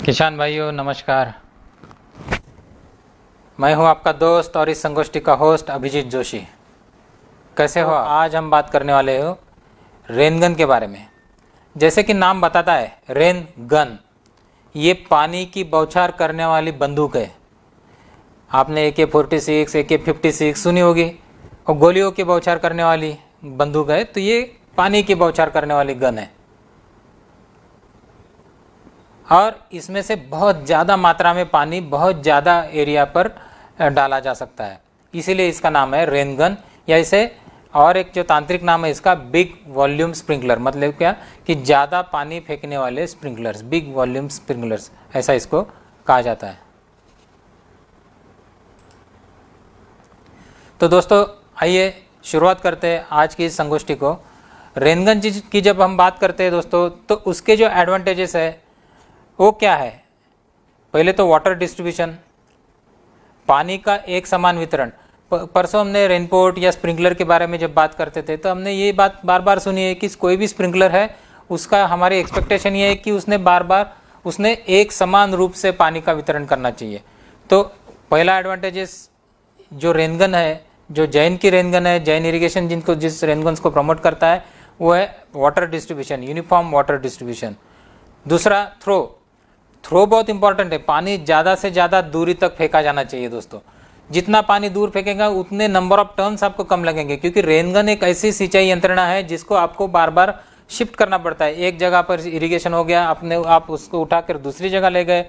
किसान भाइयों नमस्कार। मैं हूं आपका दोस्त और इस संगोष्ठी का होस्ट अभिजीत जोशी। कैसे हो? आज हम बात करने वाले हो रेन गन के बारे में। जैसे कि नाम बताता है रेन गन, ये पानी की बौछार करने वाली बंदूक है। आपने AK-46 AK-56 सुनी होगी, और गोलियों की बौछार करने वाली बंदूक है। तो ये पानी की बौछार करने वाली गन है और इसमें से बहुत ज़्यादा मात्रा में पानी बहुत ज़्यादा एरिया पर डाला जा सकता है, इसीलिए इसका नाम है रेन गन। या इसे और एक जो तांत्रिक नाम है इसका बिग वॉल्यूम स्प्रिंकलर, मतलब क्या कि ज़्यादा पानी फेंकने वाले स्प्रिंकलर्स, बिग वॉल्यूम स्प्रिंकलर्स, ऐसा इसको कहा जाता है। तो दोस्तों आइए शुरुआत करते हैं आज की इस संगोष्ठी को। रेन गन की जब हम बात करते हैं दोस्तों, तो उसके जो एडवांटेजेस है वो क्या है। पहले तो वाटर डिस्ट्रीब्यूशन, पानी का एक समान वितरण। परसों हमने रेनकोट या स्प्रिंकलर के बारे में जब बात करते थे तो हमने ये बात बार बार सुनी है कि कोई भी स्प्रिंकलर है उसका हमारी एक्सपेक्टेशन ये है कि उसने एक समान रूप से पानी का वितरण करना चाहिए। तो पहला एडवांटेजेस जो रेनगन है, जो जैन की रेनगन है, जैन इरिगेशन जिस रेनगन्स को प्रमोट करता है वो है water distribution, uniform water distribution. दूसरा थ्रो बहुत इंपॉर्टेंट है। पानी ज़्यादा से ज़्यादा दूरी तक फेंका जाना चाहिए दोस्तों। जितना पानी दूर फेंकेगा उतने नंबर ऑफ टर्न्स आपको कम लगेंगे, क्योंकि रेनगन एक ऐसी सिंचाई यंत्रणा है जिसको आपको बार बार शिफ्ट करना पड़ता है। एक जगह पर इरिगेशन हो गया, आप उसको उठाकर दूसरी जगह ले गए,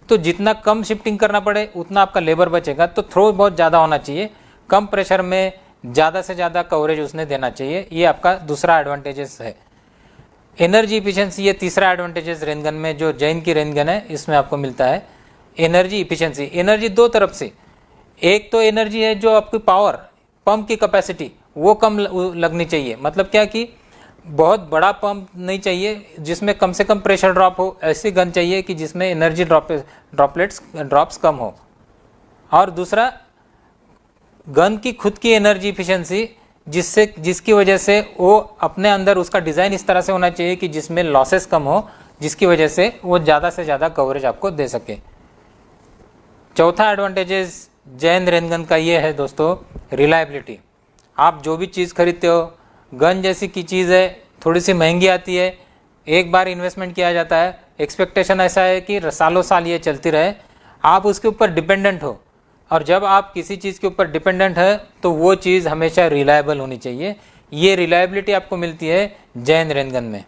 तो जितना कम शिफ्टिंग करना पड़े उतना आपका लेबर बचेगा। तो थ्रो बहुत ज़्यादा होना चाहिए, कम प्रेशर में ज़्यादा से ज़्यादा कवरेज उसने देना चाहिए। ये आपका दूसरा एडवांटेजेस है। एनर्जी इफिशिएंसी, ये तीसरा एडवांटेजेस रेनगन में, जो जैन की रेनगन है इसमें आपको मिलता है। एनर्जी इफिशिएंसी, एनर्जी दो तरफ से, एक तो एनर्जी है जो आपकी पावर, पंप की कैपेसिटी वो कम लगनी चाहिए। मतलब क्या कि बहुत बड़ा पंप नहीं चाहिए जिसमें कम से कम प्रेशर ड्रॉप हो, ऐसी गन चाहिए कि जिसमें एनर्जी ड्रॉप्स कम हो। और दूसरा गन की खुद की एनर्जी इफिशिएंसी, जिसकी वजह से वो अपने अंदर उसका डिज़ाइन इस तरह से होना चाहिए कि जिसमें लॉसेस कम हो, जिसकी वजह से वो ज़्यादा से ज़्यादा कवरेज आपको दे सके। चौथा एडवांटेजेस जैन रेनगन का ये है दोस्तों, रिलायबिलिटी। आप जो भी चीज़ खरीदते हो, गन जैसी की चीज़ है, थोड़ी सी महंगी आती है, एक बार इन्वेस्टमेंट किया जाता है, एक्सपेक्टेशन ऐसा है कि सालों साल ये चलती रहे, आप उसके ऊपर डिपेंडेंट हो। और जब आप किसी चीज़ के ऊपर डिपेंडेंट है तो वो चीज़ हमेशा रिलायबल होनी चाहिए। ये रिलायबिलिटी आपको मिलती है जैन रेनगन में।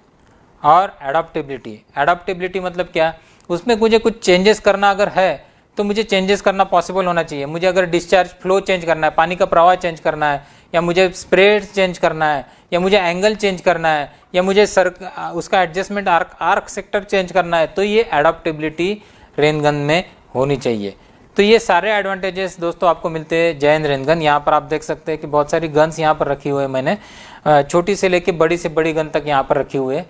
और एडाप्टेबिलिटी मतलब क्या, उसमें मुझे कुछ चेंजेस करना अगर है तो मुझे चेंजेस करना पॉसिबल होना चाहिए। मुझे अगर डिस्चार्ज फ्लो चेंज करना है, पानी का प्रवाह चेंज करना है, या मुझे स्प्रे चेंज करना है, या मुझे एंगल चेंज करना है, या मुझे उसका एडजस्टमेंट आर्क सेक्टर चेंज करना है, तो ये एडाप्टेबिलिटी रेनगन में होनी चाहिए। तो ये सारे एडवांटेजेस दोस्तों आपको मिलते हैं जैन रेनगन। यहाँ पर आप देख सकते हैं कि बहुत सारी गन्स यहाँ पर रखी हुई है मैंने, छोटी से लेके बड़ी से बड़ी गन तक यहाँ पर रखी हुई है।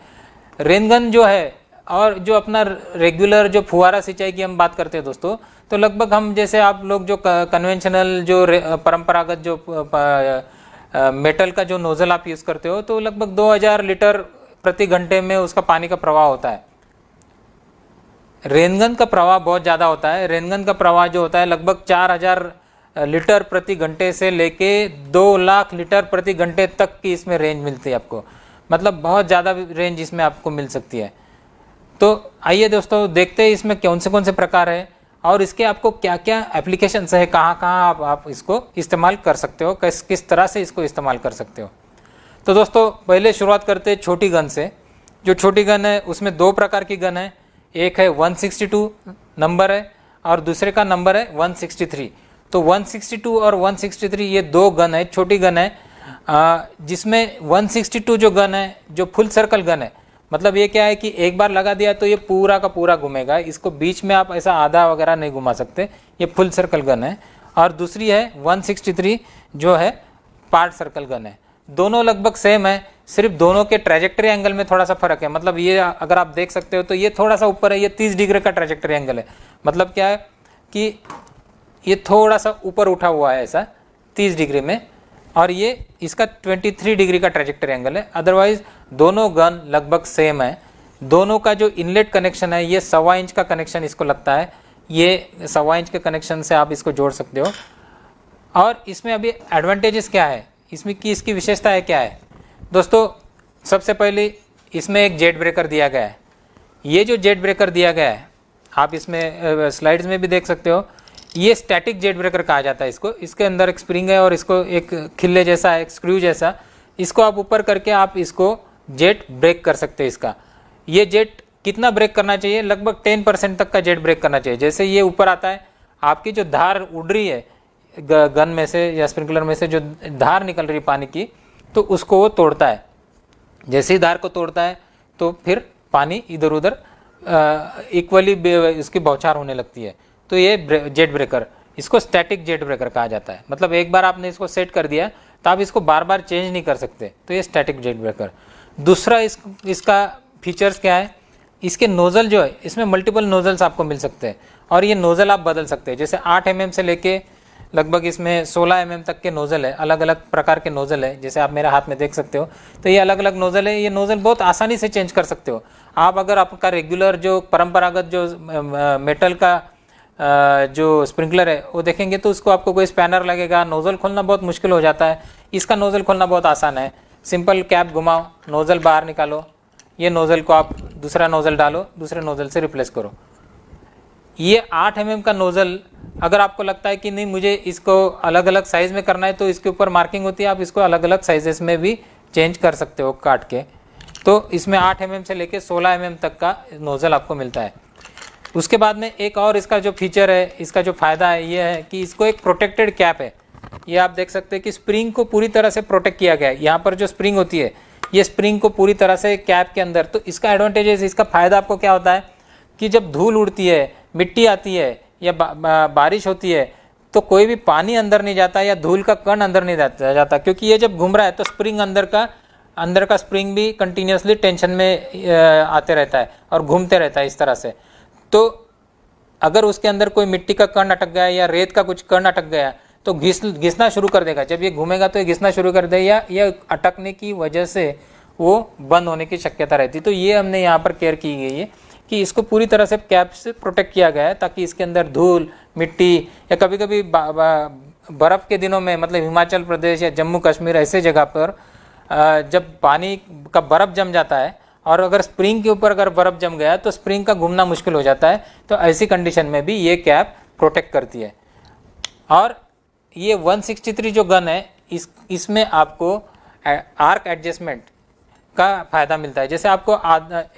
रेनगन जो है, और जो अपना रेगुलर जो फुहारा सिंचाई की हम बात करते हैं दोस्तों, तो लगभग हम जैसे आप लोग जो कन्वेंशनल जो परंपरागत जो मेटल का जो नोजल आप यूज़ करते हो, तो लगभग 2000 लीटर प्रति घंटे में उसका पानी का प्रवाह होता है। रेनगन का प्रवाह बहुत ज़्यादा होता है। रेनगन का प्रवाह जो होता है लगभग 4000 लीटर प्रति घंटे से लेके 2 लाख लीटर प्रति घंटे तक की इसमें रेंज मिलती है आपको। मतलब बहुत ज़्यादा रेंज इसमें आपको मिल सकती है। तो आइए दोस्तों देखते हैं इसमें कौन से प्रकार है और इसके आपको क्या क्या एप्लीकेशंस है, कहाँ कहाँ आप इसको इस्तेमाल कर सकते हो, किस तरह से इसको इस्तेमाल कर सकते हो। तो दोस्तों पहले शुरुआत करते हैं छोटी गन से। जो छोटी गन है उसमें 2 प्रकार की गन है, एक है 162 नंबर है और दूसरे का नंबर है 163। तो 162 और 163 ये 2 गन है, छोटी गन है, जिसमें 162 जो गन है, जो फुल सर्कल गन है, मतलब ये क्या है कि एक बार लगा दिया तो ये पूरा का पूरा घूमेगा, इसको बीच में आप ऐसा आधा वगैरह नहीं घुमा सकते, ये फुल सर्कल गन है। और दूसरी है 163 जो है पार्ट सर्कल गन है। दोनों लगभग सेम है, सिर्फ दोनों के ट्रैजेक्टरी एंगल में थोड़ा सा फर्क है। मतलब ये अगर आप देख सकते हो तो ये थोड़ा सा ऊपर है, ये 30 डिग्री का ट्रैजेक्टरी एंगल है। मतलब क्या है कि ये थोड़ा सा ऊपर उठा हुआ है ऐसा 30 डिग्री में, और ये इसका 23 डिग्री का ट्रैजेक्टरी एंगल है। अदरवाइज दोनों गन लगभग सेम है। दोनों का जो इनलेट कनेक्शन है ये 1.25 इंच का कनेक्शन इसको लगता है, ये 1.25 इंच के कनेक्शन से आप इसको जोड़ सकते हो। और इसमें अभी एडवांटेजेस क्या है इसमें की, इसकी विशेषताएं क्या है दोस्तों। सबसे पहले इसमें एक जेट ब्रेकर दिया गया है। ये जो जेट ब्रेकर दिया गया है आप इसमें स्लाइड्स में भी देख सकते हो, ये स्टैटिक जेट ब्रेकर कहा जाता है इसको। इसके अंदर एक स्प्रिंग है और इसको एक खिल्ले जैसा है, एक स्क्रू जैसा, इसको आप ऊपर करके आप इसको जेट ब्रेक कर सकते हैं। इसका ये जेट कितना ब्रेक करना चाहिए, लगभग 10% तक का जेट ब्रेक करना चाहिए। जैसे ये ऊपर आता है, आपकी जो धार उड़ रही है गन में से या स्प्रिंकलर में से जो धार निकल रही है पानी की, तो उसको वो तोड़ता है। जैसे ही धार को तोड़ता है तो फिर पानी इधर उधर इक्वली इसकी बौछार होने लगती है। तो ये जेट ब्रेकर, इसको स्टैटिक जेट ब्रेकर कहा जाता है। मतलब एक बार आपने इसको सेट कर दिया तो आप इसको बार बार चेंज नहीं कर सकते, तो ये स्टैटिक जेट ब्रेकर। दूसरा इसका फीचर्स क्या है, इसके नोज़ल जो है इसमें मल्टीपल नोज़ल्स आपको मिल सकते हैं और ये नोज़ल आप बदल सकते हैं। जैसे 8 mm से लेके लगभग इसमें 16 mm तक के नोज़ल है, अलग अलग प्रकार के नोज़ल है। जैसे आप मेरे हाथ में देख सकते हो, तो ये अलग अलग नोज़ल है। ये नोज़ल बहुत आसानी से चेंज कर सकते हो आप। अगर आपका रेगुलर जो परंपरागत जो मेटल का जो स्प्रिंकलर है वो देखेंगे तो उसको आपको कोई स्पैनर लगेगा, नोज़ल खोलना बहुत मुश्किल हो जाता है। इसका नोज़ल खोलना बहुत आसान है, सिंपल कैप घुमाओ, नोज़ल बाहर निकालो, ये नोज़ल को आप दूसरा नोज़ल डालो, दूसरे नोज़ल से रिप्लेस करो। ये 8 mm का नोज़ल, अगर आपको लगता है कि नहीं मुझे इसको अलग अलग साइज़ में करना है तो इसके ऊपर मार्किंग होती है, आप इसको अलग अलग साइजेस में भी चेंज कर सकते हो काट के। तो इसमें 8 mm से लेके 16 mm तक का नोज़ल आपको मिलता है। उसके बाद में एक और इसका जो फीचर है, इसका जो फ़ायदा है ये है कि इसको एक प्रोटेक्टेड कैप है। ये आप देख सकते हैं कि स्प्रिंग को पूरी तरह से प्रोटेक्ट किया गया है। यहाँ पर जो स्प्रिंग होती है ये स्प्रिंग को पूरी तरह से कैप के अंदर, तो इसका एडवांटेज, इसका फ़ायदा आपको क्या होता है कि जब धूल उड़ती है, मिट्टी आती है या बारिश होती है तो कोई भी पानी अंदर नहीं जाता या धूल का कण अंदर नहीं जाता, क्योंकि ये जब घूम रहा है तो स्प्रिंग अंदर का स्प्रिंग भी कंटिन्यूसली टेंशन में आते रहता है और घूमते रहता है इस तरह से। तो अगर उसके अंदर कोई मिट्टी का कण अटक गया या रेत का कुछ कण अटक गया तो घिसना शुरू कर देगा। जब ये घूमेगा तो ये घिसना शुरू कर देगा या अटकने की वजह से वो बंद होने की शक्यता रहती है। तो ये हमने यहाँ पर केयर की गई है कि इसको पूरी तरह से कैप से प्रोटेक्ट किया गया है ताकि इसके अंदर धूल, मिट्टी या कभी कभी बर्फ़ के दिनों में, मतलब हिमाचल प्रदेश या जम्मू कश्मीर ऐसे जगह पर जब पानी का बर्फ़ जम जाता है और अगर स्प्रिंग के ऊपर अगर बर्फ़ जम गया तो स्प्रिंग का घूमना मुश्किल हो जाता है। तो ऐसी कंडीशन में भी ये कैप प्रोटेक्ट करती है। और ये 163 जो गन है इसमें आपको आर्क एडजस्टमेंट का फ़ायदा मिलता है। जैसे आपको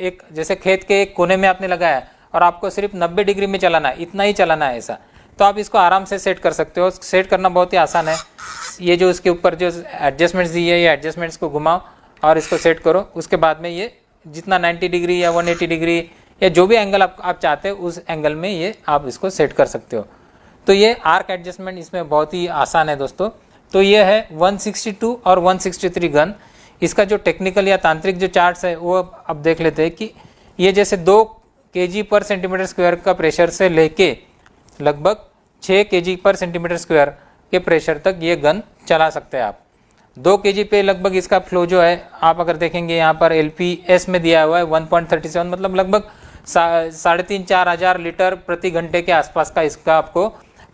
एक जैसे खेत के एक कोने में आपने लगाया और आपको सिर्फ 90 डिग्री में चलाना है, इतना ही चलाना है ऐसा, तो आप इसको आराम से सेट कर सकते हो। सेट करना बहुत ही आसान है। ये जो इसके ऊपर जो एडजस्टमेंट्स दी है, ये एडजस्टमेंट्स को घुमाओ और इसको सेट करो। उसके बाद में ये जितना 90 डिग्री या 180 डिग्री या जो भी एंगल आप चाहते हो उस एंगल में ये आप इसको सेट कर सकते हो। तो ये आर्क एडजस्टमेंट इसमें बहुत ही आसान है दोस्तों। तो ये है 162 और 163 गन। इसका जो टेक्निकल या तांत्रिक जो चार्ट्स है वो अब देख लेते हैं कि ये जैसे 2 kg पर सेंटीमीटर स्क्वायर का प्रेशर से लेके लगभग 6 kg पर सेंटीमीटर स्क्वायर के प्रेशर तक ये गन चला सकते हैं आप। 2 kg पे लगभग इसका फ्लो जो है आप अगर देखेंगे यहाँ पर LPS में दिया हुआ है 1.37, मतलब लगभग 3,500-4 हज़ार लीटर प्रति घंटे के आसपास का इसका आपको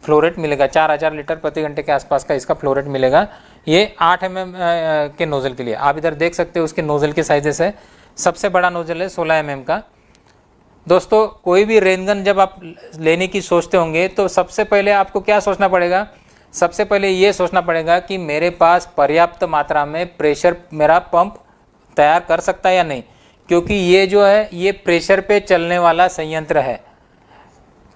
फ्लो रेट मिलेगा। 4000 लीटर प्रति घंटे के आसपास का इसका फ्लो रेट मिलेगा ये 8 mm के नोज़ल के लिए। आप इधर देख सकते हो उसके नोज़ल के साइजेस है। सबसे बड़ा नोज़ल है 16 mm का। दोस्तों कोई भी रेन गन जब आप लेने की सोचते होंगे तो सबसे पहले आपको क्या सोचना पड़ेगा, सबसे पहले ये सोचना पड़ेगा कि मेरे पास पर्याप्त मात्रा में प्रेशर मेरा पंप तैयार कर सकता है या नहीं, क्योंकि ये जो है ये प्रेशर पे चलने वाला संयंत्र है।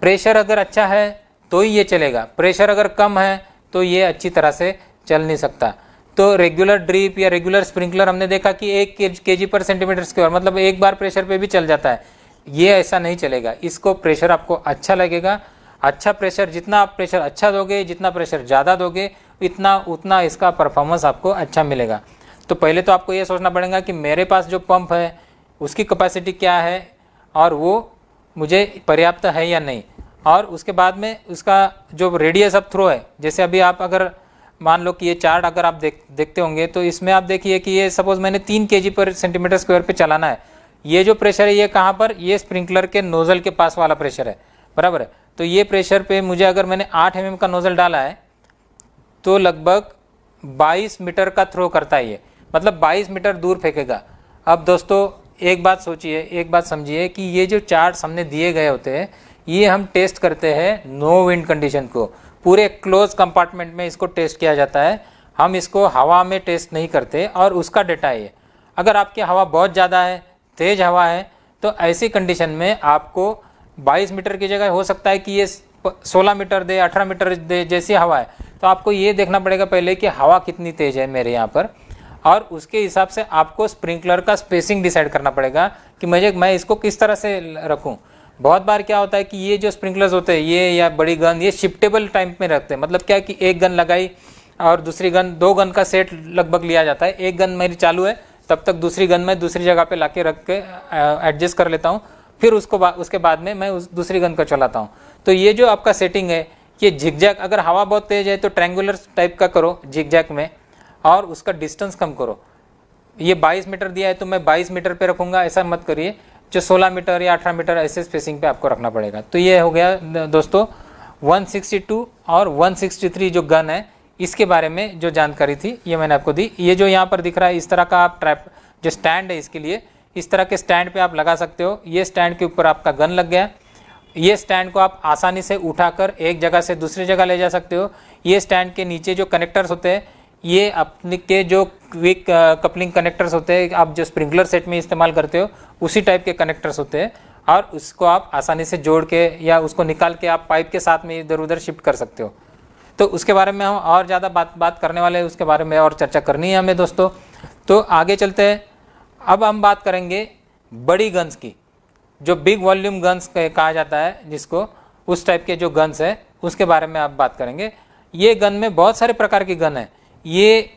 प्रेशर अगर अच्छा है तो ही ये चलेगा, प्रेशर अगर कम है तो ये अच्छी तरह से चल नहीं सकता। तो रेगुलर ड्रिप या रेगुलर स्प्रिंकलर हमने देखा कि 1 kg पर सेंटीमीटर स्क्वायर, मतलब एक बार प्रेशर पे भी चल जाता है। ये ऐसा नहीं चलेगा। इसको प्रेशर आपको अच्छा लगेगा। अच्छा प्रेशर, जितना आप प्रेशर अच्छा दोगे, जितना प्रेशर ज़्यादा दोगे, उतना इसका परफॉर्मेंस आपको अच्छा मिलेगा। तो पहले तो आपको ये सोचना पड़ेगा कि मेरे पास जो पंप है उसकी कैपेसिटी क्या है और वो मुझे पर्याप्त है या नहीं। और उसके बाद में उसका जो रेडियस ऑफ थ्रो है, जैसे अभी आप अगर मान लो कि ये चार्ट अगर आप देखते होंगे तो इसमें आप देखिए कि ये सपोज़ मैंने 3 kg पर सेंटीमीटर स्क्वायर पे चलाना है, ये जो प्रेशर है ये कहाँ पर, ये स्प्रिंकलर के नोज़ल के पास वाला प्रेशर है, बराबर है। तो ये प्रेशर पे मुझे अगर मैंने 8 mm का नोज़ल डाला है तो लगभग 22 मीटर का थ्रो करता है ये, मतलब 22 मीटर दूर फेंकेगा। अब दोस्तों एक बात सोचिए, एक बात समझिए कि ये जो चार्ट्स हमने दिए गए होते हैं ये हम टेस्ट करते हैं नो विंड कंडीशन को, पूरे क्लोज कंपार्टमेंट में इसको टेस्ट किया जाता है, हम इसको हवा में टेस्ट नहीं करते, और उसका डेटा है ये। अगर आपकी हवा बहुत ज़्यादा है, तेज़ हवा है, तो ऐसी कंडीशन में आपको 22 मीटर की जगह हो सकता है कि ये 16 मीटर दे, 18 मीटर दे, जैसी हवा है। तो आपको ये देखना पड़ेगा पहले कि हवा कितनी तेज़ है मेरे यहाँ पर, और उसके हिसाब से आपको स्प्रिंकलर का स्पेसिंग डिसाइड करना पड़ेगा कि मैं इसको किस तरह से रखूँ। बहुत बार क्या होता है कि ये जो स्प्रिंकलर्स होते हैं ये या बड़ी गन ये शिफ्टेबल टाइप में रखते हैं, मतलब क्या कि एक गन लगाई और दूसरी गन, 2 गन का सेट लगभग लिया जाता है। एक गन मेरी चालू है तब तक दूसरी गन मैं दूसरी जगह पे लाके रख के एडजस्ट कर लेता हूँ, फिर उसके बाद में मैं उस दूसरी गन को चलाता हूँ। तो ये जो आपका सेटिंग है ये झिकझैक, अगर हवा बहुत तेज है तो ट्रायंगुलर टाइप का करो झिकझैक में, और उसका डिस्टेंस कम करो। ये 22 मीटर दिया है तो मैं 22 मीटर पे रखूँगा, ऐसा मत करिए, जो 16 मीटर या 18 मीटर ऐसे स्पेसिंग पे आपको रखना पड़ेगा। तो ये हो गया दोस्तों 162 और 163 जो गन है इसके बारे में जो जानकारी थी ये मैंने आपको दी। ये जो यहाँ पर दिख रहा है इस तरह का आप ट्रैप जो स्टैंड है इसके लिए, इस तरह के स्टैंड पे आप लगा सकते हो। ये स्टैंड के ऊपर आपका गन लग गया, ये स्टैंड को आप आसानी से उठाकर एक जगह से दूसरी जगह ले जा सकते हो। ये स्टैंड के नीचे जो कनेक्टर्स होते हैं ये अपने के जो क्विक कपलिंग कनेक्टर्स होते हैं, आप जो स्प्रिंकलर सेट में इस्तेमाल करते हो उसी टाइप के कनेक्टर्स होते हैं, और उसको आप आसानी से जोड़ के या उसको निकाल के आप पाइप के साथ में इधर उधर शिफ्ट कर सकते हो। तो उसके बारे में हम और ज़्यादा बात करने वाले हैं, उसके बारे में और चर्चा करनी है हमें दोस्तों। तो आगे चलते हैं, अब हम बात करेंगे बड़ी गन्स की, जो बिग वॉल्यूम गन्स कहा जाता है जिसको, उस टाइप के जो गन्स है उसके बारे में आप बात करेंगे। ये गन में बहुत सारे प्रकार की गन है। ये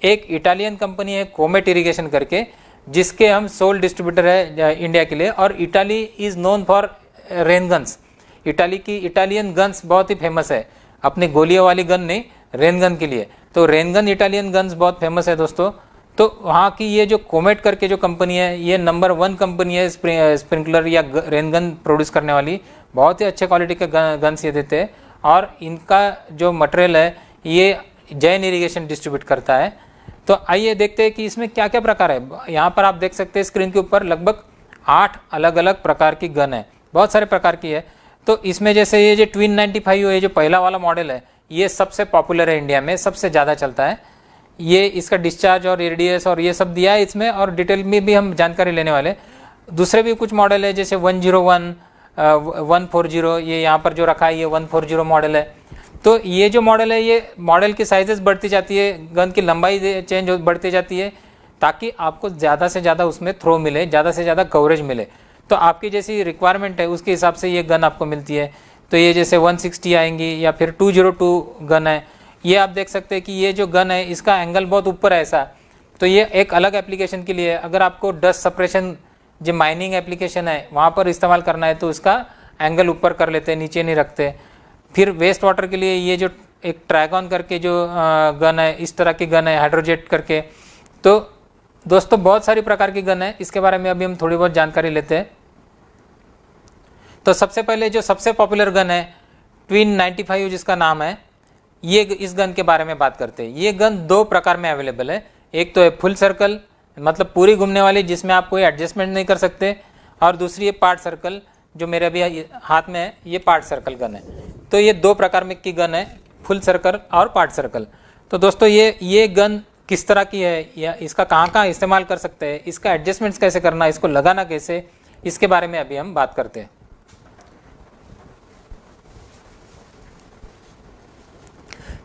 एक इटालियन कंपनी है कोमेट इरिगेशन करके, जिसके हम सोल डिस्ट्रीब्यूटर है इंडिया के लिए, और Italy is known for rain guns. Italian guns बहुत ही फेमस है, अपनी गोलियों वाली गन नहीं, रेन गन के लिए। तो रेन गन इटालियन गन्स बहुत फेमस है दोस्तों। तो वहाँ की ये जो कोमेट करके जो कंपनी है ये नंबर 1 कंपनी है स्प्रिंकलर या रेन गन प्रोड्यूस करने वाली। बहुत ही अच्छे क्वालिटी के गन्स ये देते हैं, और इनका जो मटेरियल है ये जैन इरिगेशन डिस्ट्रीब्यूट करता है। तो आइए देखते हैं कि इसमें क्या क्या प्रकार है। यहाँ पर आप देख सकते हैं स्क्रीन के ऊपर लगभग 8 अलग अलग प्रकार की गन है, बहुत सारे प्रकार की है। तो इसमें जैसे ये जो ट्विन 95 ये जो पहला वाला मॉडल है ये सबसे पॉपुलर है इंडिया में, सबसे ज़्यादा चलता है। ये इसका डिस्चार्ज और रेडियस और ये सब दिया है इसमें, और डिटेल में भी हम जानकारी लेने वाले। दूसरे भी कुछ मॉडल है जैसे 101, 140, ये यहाँ पर जो रखा है ये 140 मॉडल है। तो ये जो मॉडल है ये मॉडल की साइजेस बढ़ती जाती है, गन की लंबाई चेंज बढ़ती जाती है, ताकि आपको ज़्यादा से ज़्यादा उसमें थ्रो मिले, ज़्यादा से ज़्यादा कवरेज मिले। तो आपकी जैसी रिक्वायरमेंट है उसके हिसाब से ये गन आपको मिलती है। तो ये जैसे 160 आएंगी, या फिर 202 गन है। ये आप देख सकते हैं कि ये जो गन है इसका एंगल बहुत ऊपर है ऐसा, तो ये एक अलग एप्लीकेशन के लिए है। अगर आपको डस्ट सप्रेशन जो माइनिंग एप्लीकेशन है वहाँ पर इस्तेमाल करना है तो उसका एंगल ऊपर कर लेते हैं, नीचे नहीं रखते। फिर वेस्ट वाटर के लिए ये जो एक ट्रैगन करके जो गन है, इस तरह की गन है, हाइड्रोजेट करके। तो दोस्तों बहुत सारी प्रकार की गन है, इसके बारे में अभी हम थोड़ी बहुत जानकारी लेते हैं। तो सबसे पहले जो सबसे पॉपुलर गन है ट्विन 95 जिसका नाम है, ये इस गन के बारे में बात करते हैं। ये गन 2 प्रकार में अवेलेबल है। एक तो है फुल सर्कल, मतलब पूरी घूमने वाली जिसमें आप कोई एडजस्टमेंट नहीं कर सकते, और दूसरी है पार्ट सर्कल जो मेरे अभी हाथ में है, ये पार्ट सर्कल गन है। तो ये 2 प्रकार में की गन है, फुल सर्कल और पार्ट सर्कल। तो दोस्तों ये गन किस तरह की है या इसका कहाँ कहाँ इस्तेमाल कर सकते हैं, इसका एडजस्टमेंट्स कैसे करना, इसको लगाना कैसे, इसके बारे में अभी हम बात करते हैं।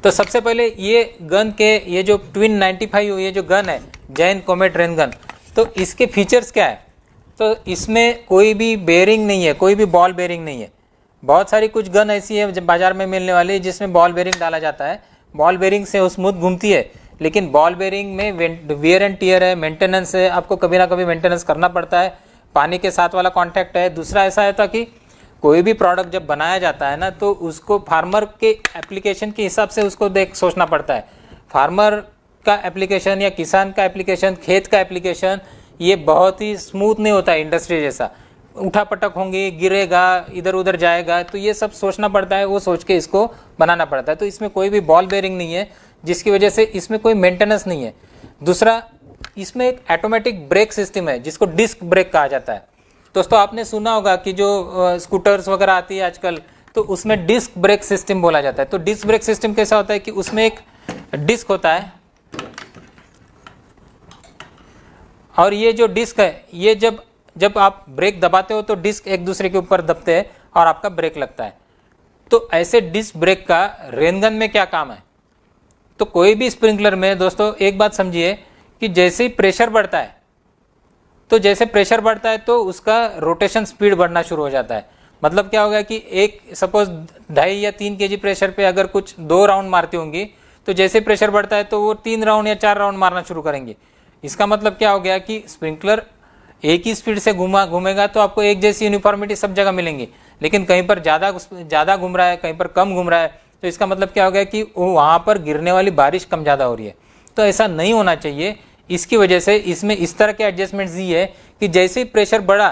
तो सबसे पहले ये गन के ये जो ट्विन 95 ये जो गन है जैन कोमेट रेन गन, तो इसके फीचर्स क्या है। तो इसमें कोई भी बेयरिंग नहीं है, कोई भी बॉल बेयरिंग नहीं है। बहुत सारी कुछ गन ऐसी है जब बाजार में मिलने वाली जिसमें बॉल बेयरिंग डाला जाता है, बॉल बेयरिंग से वो स्मूथ घूमती है, लेकिन बॉल बेयरिंग में वियर एंड टियर है, मेंटेनेंस है, आपको कभी ना कभी मेंटेनेंस करना पड़ता है, पानी के साथ वाला कॉन्टैक्ट है। दूसरा ऐसा है था कि कोई भी प्रोडक्ट जब बनाया जाता है ना तो उसको फार्मर के एप्लीकेशन के हिसाब से उसको सोचना पड़ता है। फार्मर का एप्लीकेशन या किसान का एप्लीकेशन, खेत का एप्लीकेशन, ये बहुत ही स्मूथ नहीं होता है इंडस्ट्री जैसा, उठा पटक होंगे, गिरेगा, इधर उधर जाएगा, तो ये सब सोचना पड़ता है, वो सोच के इसको बनाना पड़ता है। तो इसमें कोई भी बॉल बेरिंग नहीं है, जिसकी वजह से इसमें कोई मेंटेनेंस नहीं है। दूसरा, इसमें एक ऑटोमेटिक ब्रेक सिस्टम है जिसको डिस्क ब्रेक कहा जाता है। दोस्तों आपने सुना होगा कि जो स्कूटर्स वगैरह आती है आजकल, तो उसमें डिस्क ब्रेक सिस्टम बोला जाता है। तो डिस्क ब्रेक सिस्टम कैसा होता है कि उसमें एक डिस्क होता है, और ये जो डिस्क है, ये जब आप ब्रेक दबाते हो तो डिस्क एक दूसरे के ऊपर दबते हैं और आपका ब्रेक लगता है। तो ऐसे डिस्क ब्रेक का रेनगन में क्या काम है? तो कोई भी स्प्रिंकलर में दोस्तों एक बात समझिए कि जैसे ही प्रेशर बढ़ता है, तो जैसे प्रेशर बढ़ता है तो उसका रोटेशन स्पीड बढ़ना शुरू हो जाता है। मतलब क्या होगा कि एक सपोज 2.5 या 3 kg प्रेशर पे अगर कुछ 2 राउंड मारती होंगी, तो जैसे प्रेशर बढ़ता है तो वो 3 राउंड या 4 राउंड मारना शुरू करेंगे। इसका मतलब क्या हो गया कि स्प्रिंकलर एक ही स्पीड से घूमेगा तो आपको एक जैसी यूनिफॉर्मिटी सब जगह मिलेंगी, लेकिन कहीं पर ज़्यादा घूम रहा है, कहीं पर कम घूम रहा है, तो इसका मतलब क्या हो गया कि वहाँ पर गिरने वाली बारिश कम ज़्यादा हो रही है। तो ऐसा नहीं होना चाहिए। इसकी वजह से इसमें इस तरह के एडजस्टमेंट्स दी है कि जैसे ही प्रेशर बढ़ा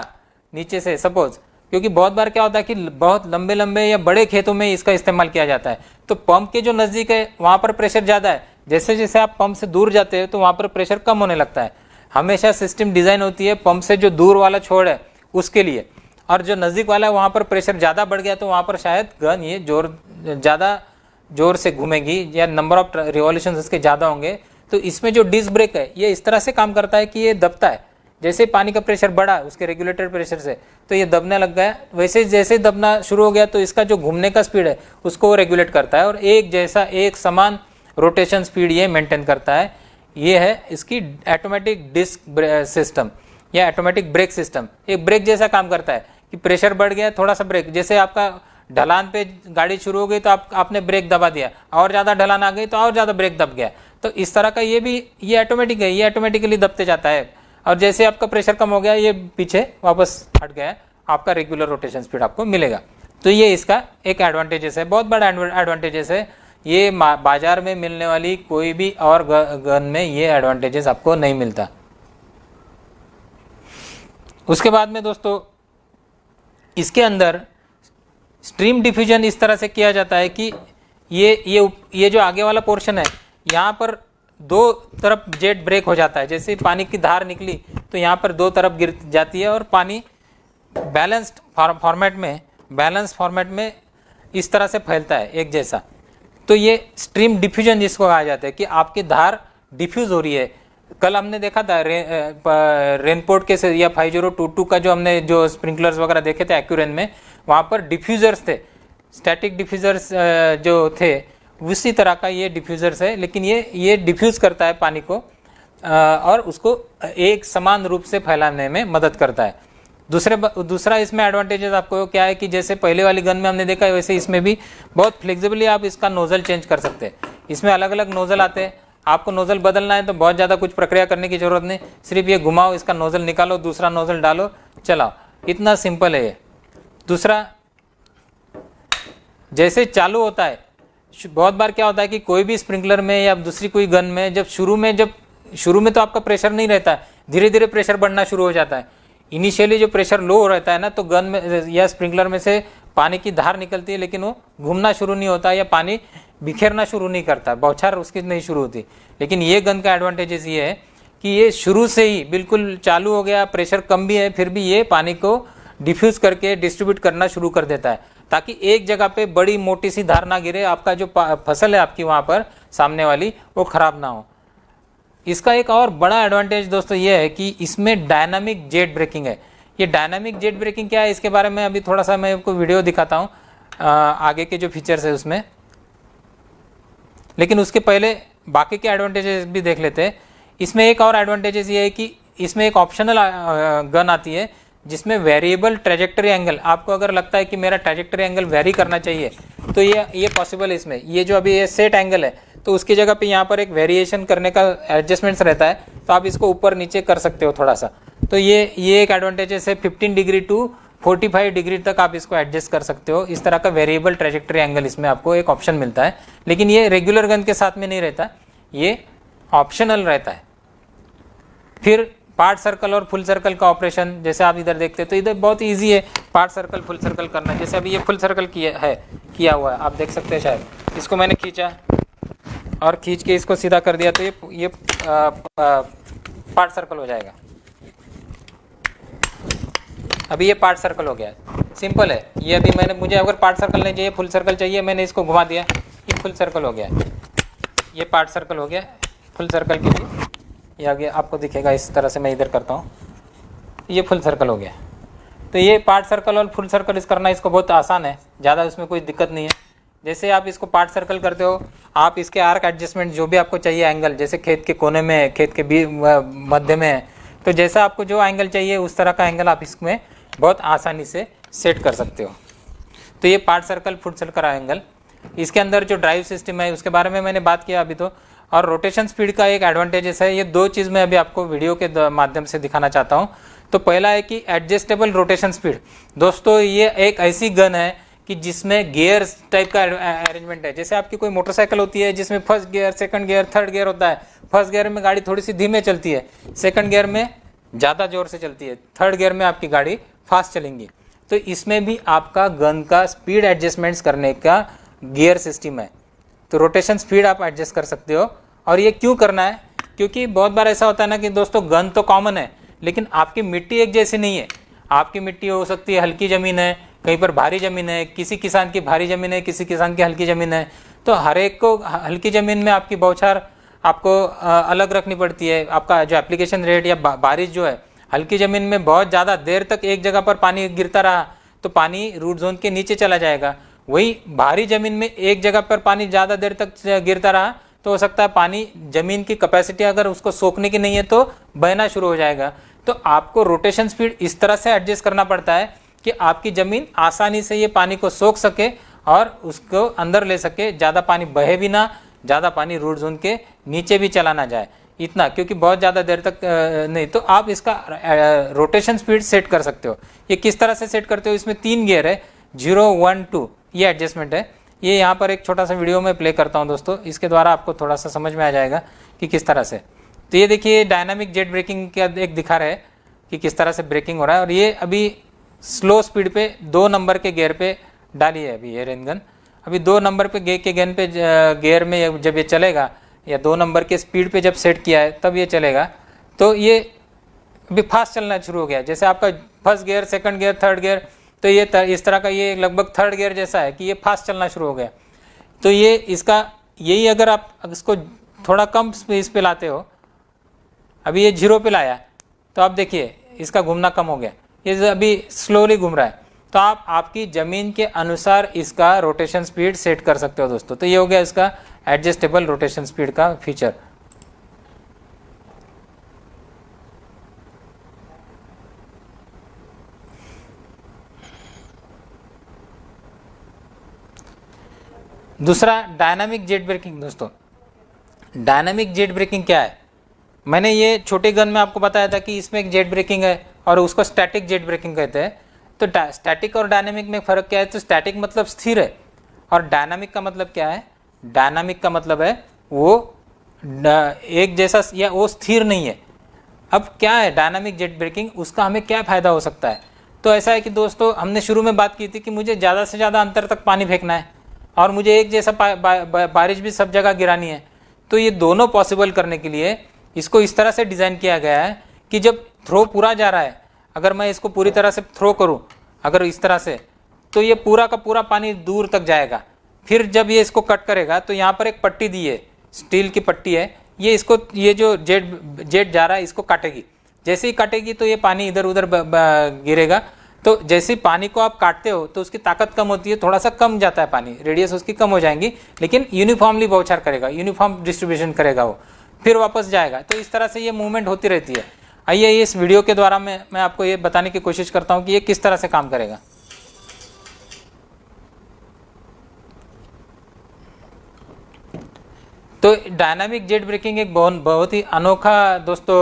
नीचे से सपोज, क्योंकि बहुत बार क्या होता है कि बहुत लंबे लंबे या बड़े खेतों में इसका इस्तेमाल किया जाता है, तो पंप के जो नज़दीक है वहाँ पर प्रेशर ज़्यादा है, जैसे जैसे आप पंप से दूर जाते हो तो वहाँ पर प्रेशर कम होने लगता है। हमेशा सिस्टम डिज़ाइन होती है पंप से जो दूर वाला छोर है उसके लिए, और जो नज़दीक वाला है वहाँ पर प्रेशर ज़्यादा बढ़ गया तो वहाँ पर शायद गन ये ज़्यादा जोर से घूमेगी या नंबर ऑफ रिवॉल्यूशंस इसके ज़्यादा होंगे। तो इसमें जो डिस्क ब्रेक है ये इस तरह से काम करता है कि ये दबता है, जैसे पानी का प्रेशर बढ़ा उसके रेगुलेटेड प्रेशर से तो ये दबने लग गया, वैसे जैसे दबना शुरू हो गया तो इसका जो घूमने का स्पीड है उसको रेगुलेट करता है और एक जैसा एक समान रोटेशन स्पीड ये मेंटेन करता है। ये है इसकी ऑटोमेटिक डिस्क सिस्टम या ऑटोमेटिक ब्रेक सिस्टम। एक ब्रेक जैसा काम करता है कि प्रेशर बढ़ गया थोड़ा सा ब्रेक, जैसे आपका ढलान पे गाड़ी शुरू हो गई तो आपने ब्रेक दबा दिया, और ज़्यादा ढलान आ गई तो और ज़्यादा ब्रेक दब गया। तो इस तरह का ये ऑटोमेटिक है, ये ऑटोमेटिकली दबते जाता है, और जैसे आपका प्रेशर कम हो गया ये पीछे वापस हट गया, आपका रेगुलर रोटेशन स्पीड आपको मिलेगा। तो ये इसका एक एडवांटेजेस है, बहुत बड़ा एडवांटेजेस है। ये बाजार में मिलने वाली कोई भी और गन में ये एडवांटेजेस आपको नहीं मिलता। उसके बाद में दोस्तों इसके अंदर स्ट्रीम डिफ्यूजन इस तरह से किया जाता है कि ये जो आगे वाला पोर्शन है यहाँ पर दो तरफ जेट ब्रेक हो जाता है। जैसे पानी की धार निकली तो यहाँ पर दो तरफ गिर जाती है और पानी बैलेंस्ड फॉर्मेट में इस तरह से फैलता है एक जैसा। तो ये स्ट्रीम डिफ्यूजन जिसको कहा जाता है कि आपकी धार डिफ्यूज हो रही है। कल हमने देखा था रेनपोर्ट के या 5022 का जो हमने जो स्प्रिंकलर्स वगैरह देखे थे एक्यूरेन में, वहाँ पर डिफ्यूजर्स थे, स्टैटिक डिफ्यूजर्स जो थे उसी तरह का ये डिफ्यूजर्स है, लेकिन ये डिफ्यूज करता है पानी को और उसको एक समान रूप से फैलाने में मदद करता है। दूसरा इसमें एडवांटेजेस आपको क्या है कि जैसे पहले वाली गन में हमने देखा है वैसे इसमें भी बहुत फ्लेक्सिबली आप इसका नोजल चेंज कर सकते हैं। इसमें अलग अलग नोजल आते हैं, आपको नोजल बदलना है तो बहुत ज़्यादा कुछ प्रक्रिया करने की ज़रूरत नहीं, सिर्फ ये घुमाओ, इसका नोजल निकालो, दूसरा नोजल डालो, चलाओ, इतना सिंपल है ये। दूसरा, जैसे चालू होता है, बहुत बार क्या होता है कि कोई भी स्प्रिंकलर में या दूसरी कोई गन में जब शुरू में तो आपका प्रेशर नहीं रहता है, धीरे धीरे प्रेशर बढ़ना शुरू हो जाता है। इनिशियली जो प्रेशर लो रहता है ना, तो गन में या स्प्रिंकलर में से पानी की धार निकलती है, लेकिन वो घूमना शुरू नहीं होता या पानी बिखेरना शुरू नहीं करता, बौछार उसकी नहीं शुरू होती। लेकिन ये गन का एडवांटेजेस ये है कि ये शुरू से ही बिल्कुल चालू हो गया, प्रेशर कम भी है, फिर भी ये पानी को डिफ्यूज करके डिस्ट्रीब्यूट करना शुरू कर देता है, ताकि एक जगह पे बड़ी मोटी सी धार ना गिरे, आपका जो फसल है आपकी वहाँ पर सामने वाली वो खराब ना हो। इसका एक और बड़ा एडवांटेज दोस्तों ये है कि इसमें डायनामिक जेट ब्रेकिंग है। ये डायनामिक जेट ब्रेकिंग क्या है, इसके बारे में अभी थोड़ा सा मैं आपको वीडियो दिखाता हूँ आगे के जो फीचर्स है उसमें, लेकिन उसके पहले बाकी के एडवांटेजेस भी देख लेते हैं। इसमें एक और एडवांटेजेस ये है कि इसमें एक ऑप्शनल गन आती है जिसमें वेरिएबल ट्रेजेक्टरी एंगल, आपको अगर लगता है कि मेरा ट्रेजेक्टरी एंगल वेरी करना चाहिए तो ये पॉसिबल है इसमें। ये जो अभी ये सेट एंगल है तो उसकी जगह पे यहाँ पर एक वेरिएशन करने का एडजस्टमेंट्स रहता है, तो आप इसको ऊपर नीचे कर सकते हो थोड़ा सा। तो ये एक एडवांटेजेस है, 15 डिग्री टू 45 डिग्री तक आप इसको एडजस्ट कर सकते हो। इस तरह का वेरिएबल ट्रेजेक्टरी एंगल इसमें आपको एक ऑप्शन मिलता है, लेकिन ये रेगुलर गन के साथ में नहीं रहता, ये ऑप्शनल रहता है। फिर पार्ट सर्कल और फुल सर्कल का ऑपरेशन जैसे आप इधर देखते हैं तो इधर बहुत ईजी है पार्ट सर्कल फुल सर्कल करना। जैसे अभी ये फुल सर्कल किया हुआ है, आप देख सकते हैं शायद। इसको मैंने खींचा और खींच के इसको सीधा कर दिया तो ये पार्ट सर्कल हो जाएगा। अभी ये पार्ट सर्कल हो गया, सिंपल है ये। अभी मुझे अगर पार्ट सर्कल नहीं चाहिए, फुल सर्कल चाहिए, मैंने इसको घुमा दिया, ये फुल सर्कल हो गया। ये पार्ट सर्कल हो गया, फुल सर्कल के लिए ये आगे आपको दिखेगा इस तरह से। मैं इधर करता हूँ, ये फुल सर्कल हो गया। तो ये पार्ट सर्कल और फुल सर्कल करना इसको बहुत आसान है, ज़्यादा उसमें कोई दिक्कत नहीं है। जैसे आप इसको पार्ट सर्कल करते हो, आप इसके आर्क एडजस्टमेंट जो भी आपको चाहिए एंगल, जैसे खेत के कोने में, खेत के मध्य में है, तो जैसा आपको जो एंगल चाहिए उस तरह का एंगल आप इसमें बहुत आसानी से सेट कर सकते हो। तो ये part circle full circle angle. इसके अंदर जो ड्राइव सिस्टम है उसके बारे में मैंने बात किया अभी तो। और रोटेशन स्पीड का एक एडवांटेजेस है, ये दो चीज़ मैं अभी आपको वीडियो के माध्यम से दिखाना चाहता हूँ। तो पहला है कि एडजस्टेबल रोटेशन स्पीड। दोस्तों ये एक ऐसी गन है कि जिसमें गियर टाइप का अरेंजमेंट है। जैसे आपकी कोई मोटरसाइकिल होती है जिसमें first gear, second gear, third gear होता है। फर्स्ट गियर में गाड़ी थोड़ी सी धीमे चलती है, सेकंड गियर में ज़्यादा जोर से चलती है, थर्ड गियर में आपकी गाड़ी फास्ट चलेंगी। तो इसमें भी आपका गन का स्पीड एडजस्टमेंट्स करने का गियर सिस्टम है। तो रोटेशन स्पीड आप एडजस्ट कर सकते हो। और ये क्यों करना है? क्योंकि बहुत बार ऐसा होता है ना कि दोस्तों गन तो कॉमन है लेकिन आपकी मिट्टी एक जैसी नहीं है। आपकी मिट्टी हो सकती है हल्की ज़मीन है, कहीं पर भारी ज़मीन है, किसी किसान की भारी ज़मीन है, किसी किसान की हल्की ज़मीन है। तो हर एक को हल्की ज़मीन में आपकी बौछार आपको अलग रखनी पड़ती है। आपका जो एप्लीकेशन रेट या बारिश जो है, हल्की ज़मीन में बहुत ज़्यादा देर तक एक जगह पर पानी गिरता रहा तो पानी रूट जोन के नीचे चला जाएगा। वही भारी ज़मीन में एक जगह पर पानी ज़्यादा देर तक गिरता रहा तो हो सकता है पानी ज़मीन की कैपेसिटी अगर उसको सोखने की नहीं है तो बहना शुरू हो जाएगा। तो आपको रोटेशन स्पीड इस तरह से एडजस्ट करना पड़ता है कि आपकी ज़मीन आसानी से ये पानी को सोख सके और उसको अंदर ले सके, ज़्यादा पानी बहे भी ना, ज़्यादा पानी रूट जोन के नीचे भी चला ना जाए इतना, क्योंकि बहुत ज़्यादा देर तक नहीं। तो आप इसका रोटेशन स्पीड सेट कर सकते हो। ये किस तरह से सेट करते हो? इसमें 3 गियर है, 0, 1, 2 ये एडजस्टमेंट है। ये यहाँ पर एक छोटा सा वीडियो में प्ले करता हूँ दोस्तों, इसके द्वारा आपको थोड़ा सा समझ में आ जाएगा कि किस तरह से। तो ये देखिए डायनामिक जेट ब्रेकिंग का एक दिखा रहा है कि किस तरह से ब्रेकिंग हो रहा है। और ये अभी स्लो स्पीड पे 2 नंबर के गियर पे डाली है अभी ये रेन गन। अभी 2 नंबर पे गियर में जब ये चलेगा या 2 नंबर के स्पीड पे जब सेट किया है तब ये चलेगा। तो ये अभी फास्ट चलना शुरू हो गया। जैसे आपका first gear, second gear, third gear, तो ये इस तरह का ये लगभग थर्ड गियर जैसा है कि ये फास्ट चलना शुरू हो गया। तो ये इसका यही अगर आप इसको थोड़ा कम स्पीड पे लाते हो, अभी ये 0 पे लाया तो आप देखिए इसका घूमना कम हो गया, ये अभी स्लोली घूम रहा है। तो आप आपकी ज़मीन के अनुसार इसका रोटेशन स्पीड सेट कर सकते हो दोस्तों। तो ये हो गया इसका एडजस्टेबल रोटेशन स्पीड का फीचर। दूसरा डायनामिक जेट ब्रेकिंग। दोस्तों डायनामिक जेट ब्रेकिंग क्या है? मैंने ये छोटे गन में आपको बताया था कि इसमें एक जेट ब्रेकिंग है और उसको स्टैटिक जेट ब्रेकिंग कहते हैं। तो स्टैटिक और डायनामिक में फ़र्क क्या है? तो स्टैटिक मतलब स्थिर है और डायनामिक का मतलब क्या है? डायनामिक का मतलब है वो एक जैसा या वो स्थिर नहीं है। अब क्या है डायनामिक जेट ब्रेकिंग, उसका हमें क्या फ़ायदा हो सकता है? तो ऐसा है कि दोस्तों हमने शुरू में बात की थी कि मुझे ज़्यादा से ज़्यादा अंतर तक पानी फेंकना है और मुझे एक जैसा बारिश भी सब जगह गिरानी है। तो ये दोनों पॉसिबल करने के लिए इसको इस तरह से डिज़ाइन किया गया है कि जब थ्रो पूरा जा रहा है, अगर मैं इसको पूरी तरह से थ्रो करूं अगर इस तरह से, तो ये पूरा का पूरा पानी दूर तक जाएगा। फिर जब ये इसको कट करेगा तो यहाँ पर एक पट्टी दी है, स्टील की पट्टी है, ये जो जेट जा रहा है इसको काटेगी। जैसे ही काटेगी तो ये पानी इधर उधर गिरेगा। तो जैसे पानी को आप काटते हो तो उसकी ताकत कम होती है, थोड़ा सा कम जाता है पानी, रेडियस उसकी कम हो जाएंगी, लेकिन यूनिफॉर्मली बौछार करेगा, यूनिफॉर्म डिस्ट्रीब्यूशन करेगा वो, फिर वापस जाएगा। तो इस तरह से ये मूवमेंट होती रहती है। आइए इस वीडियो के द्वारा मैं आपको ये बताने की कोशिश करता हूँ कि ये किस तरह से काम करेगा। तो डायनामिक जेट ब्रेकिंग एक बहुत ही अनोखा दोस्तों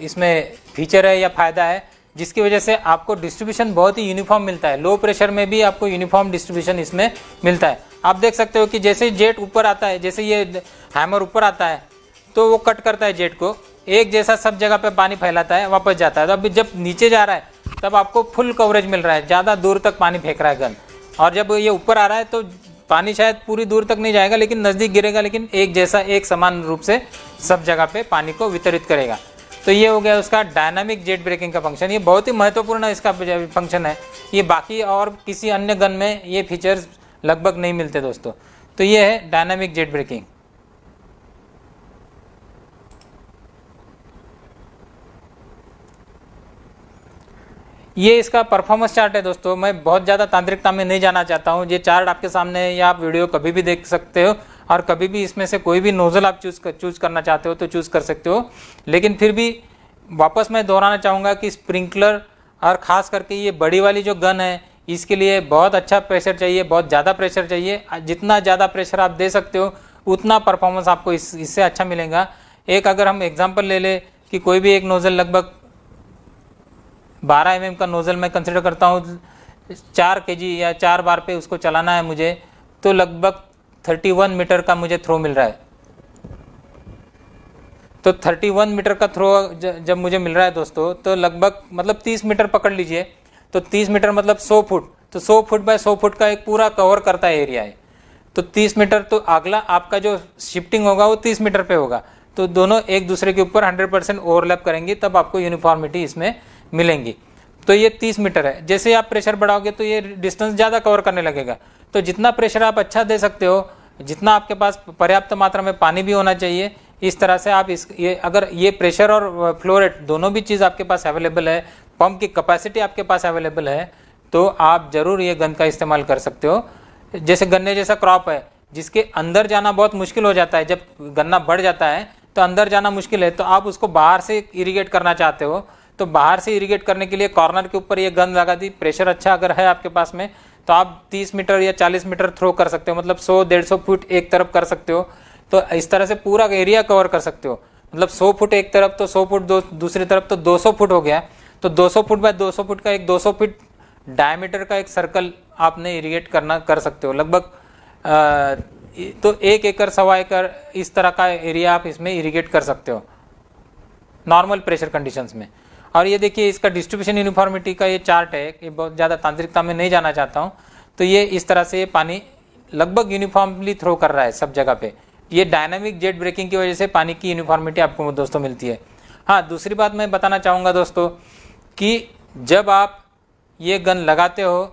इसमें फीचर है या फ़ायदा है, जिसकी वजह से आपको डिस्ट्रीब्यूशन बहुत ही यूनिफॉर्म मिलता है। लो प्रेशर में भी आपको यूनिफॉर्म डिस्ट्रीब्यूशन इसमें मिलता है। आप देख सकते हो कि जैसे जेट ऊपर आता है, जैसे ये हैमर ऊपर आता है तो वो कट करता है जेट को, एक जैसा सब जगह पे पानी फैलाता है, वापस जाता है। तो अभी जब नीचे जा रहा है तब आपको फुल कवरेज मिल रहा है, ज़्यादा दूर तक पानी फेंक रहा है गन। और जब ये ऊपर आ रहा है तो पानी शायद पूरी दूर तक नहीं जाएगा, लेकिन नज़दीक गिरेगा, लेकिन एक जैसा एक समान रूप से सब जगह पे पानी को वितरित करेगा। तो ये हो गया उसका डायनामिक जेट ब्रेकिंग का फंक्शन। ये बहुत ही महत्वपूर्ण इसका फंक्शन है। ये बाकी और किसी अन्य गन में ये फीचर्स लगभग नहीं मिलते दोस्तों। तो ये है डायनामिक जेट ब्रेकिंग। ये इसका परफॉर्मेंस चार्ट है दोस्तों। मैं बहुत ज़्यादा तांत्रिकता में नहीं जाना चाहता हूँ। ये चार्ट आपके सामने है, या आप वीडियो कभी भी देख सकते हो, और कभी भी इसमें से कोई भी नोजल आप चूज़ करना चाहते हो तो चूज़ कर सकते हो। लेकिन फिर भी वापस मैं दोहराना चाहूँगा कि स्प्रिंकलर और ख़ास करके ये बड़ी वाली जो गन है, इसके लिए बहुत अच्छा प्रेशर चाहिए, बहुत ज़्यादा प्रेशर चाहिए। जितना ज़्यादा प्रेशर आप दे सकते हो उतना परफॉर्मेंस आपको इससे अच्छा मिलेगा। एक अगर हम एग्जांपल ले ले कि कोई भी एक नोज़ल लगभग 12 mm का नोज़ल मैं कंसिडर करता हूँ, 4 kg या 4 बार पे उसको चलाना है मुझे, तो लगभग 31 मीटर का मुझे थ्रो मिल रहा है। तो 31 मीटर का थ्रो जब मुझे मिल रहा है दोस्तों, तो लगभग मतलब 30 मीटर पकड़ लीजिए। तो 30 मीटर मतलब 100 फुट, तो 100 फुट बाय 100 फुट का एक पूरा कवर करता है एरिया है। तो 30 मीटर, तो अगला आपका जो शिफ्टिंग होगा वो 30 मीटर पे होगा। तो दोनों एक दूसरे के ऊपर 100% ओवरलैप करेंगी, तब आपको यूनिफॉर्मिटी इसमें मिलेंगी। तो ये 30 मीटर है। जैसे ही आप प्रेशर बढ़ाओगे तो ये डिस्टेंस ज़्यादा कवर करने लगेगा। तो जितना प्रेशर आप अच्छा दे सकते हो, जितना आपके पास पर्याप्त मात्रा में पानी भी होना चाहिए, इस तरह से आप अगर ये प्रेशर और फ्लो रेट दोनों भी चीज़ आपके पास अवेलेबल है, पंप की कैपेसिटी आपके पास अवेलेबल है, तो आप ज़रूर ये गन का इस्तेमाल कर सकते हो। जैसे गन्ने जैसा क्रॉप है जिसके अंदर जाना बहुत मुश्किल हो जाता है, जब गन्ना बढ़ जाता है तो अंदर जाना मुश्किल है, तो आप उसको बाहर से इरीगेट करना चाहते हो, तो बाहर से इरीगेट करने के लिए कॉर्नर के ऊपर ये गन लगा दी। प्रेशर अच्छा अगर है आपके पास में तो आप 30 मीटर या 40 मीटर थ्रो कर सकते हो, मतलब 100-150 फुट एक तरफ कर सकते हो। तो इस तरह से पूरा एरिया कवर कर सकते हो। मतलब 100 फुट एक तरफ तो 100 फुट दूसरी तरफ, तो 200 फुट हो गया। तो 200 फुट बाय 200 फुट का एक 200 फीट डायमीटर का एक सर्कल आपने इरीगेट कर सकते हो लगभग। तो 1 एकड़ 1.25 एकड़ इस तरह का एरिया आप इसमें इरीगेट कर सकते हो नॉर्मल प्रेशर कंडीशंस में। और ये देखिए इसका डिस्ट्रीब्यूशन यूनिफॉर्मिटी का ये चार्ट है, कि बहुत ज़्यादा तांत्रिकता में नहीं जाना चाहता हूँ। तो ये इस तरह से ये पानी लगभग यूनिफॉर्मली थ्रो कर रहा है सब जगह पे। ये डायनामिक जेट ब्रेकिंग की वजह से पानी की यूनिफॉर्मिटी आपको दोस्तों मिलती है। हाँ, दूसरी बात मैं बताना चाहूँगा दोस्तों कि जब आप ये गन लगाते हो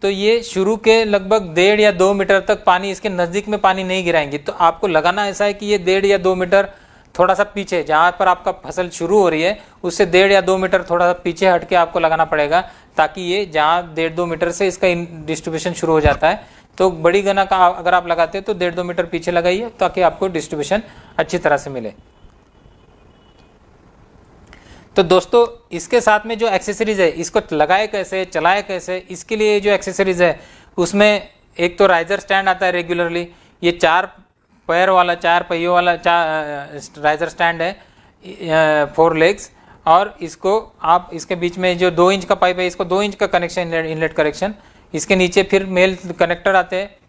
तो ये शुरू के लगभग 1.5 या 2 मीटर तक पानी, इसके नज़दीक में पानी नहीं गिराएंगी। तो आपको लगाना ऐसा है कि ये 1.5 या 2 मीटर थोड़ा सा पीछे, जहाँ पर आपका फसल शुरू हो रही है उससे 1.5 या 2 मीटर थोड़ा सा पीछे हट के आपको लगाना पड़ेगा, ताकि ये जहाँ 1.5-2 मीटर से इसका डिस्ट्रीब्यूशन शुरू हो जाता है, तो बड़ी गना का अगर आप लगाते हैं तो 1.5-2 मीटर पीछे लगाइए, ताकि आपको डिस्ट्रीब्यूशन अच्छी तरह से मिले। तो दोस्तों इसके साथ में जो एक्सेसरीज है, इसको लगाए कैसे, चलाए कैसे, इसके लिए जो एक्सेसरीज है उसमें एक तो राइजर स्टैंड आता है रेगुलरली। ये 4 पैर वाला, 4 पहियों वाला राइजर स्टैंड है, 4 लेग्स। और इसको आप इसके बीच में जो 2 इंच का पाइप है, इसको 2 इंच का कनेक्शन, इनलेट कनेक्शन। इसके नीचे फिर मेल कनेक्टर आते हैं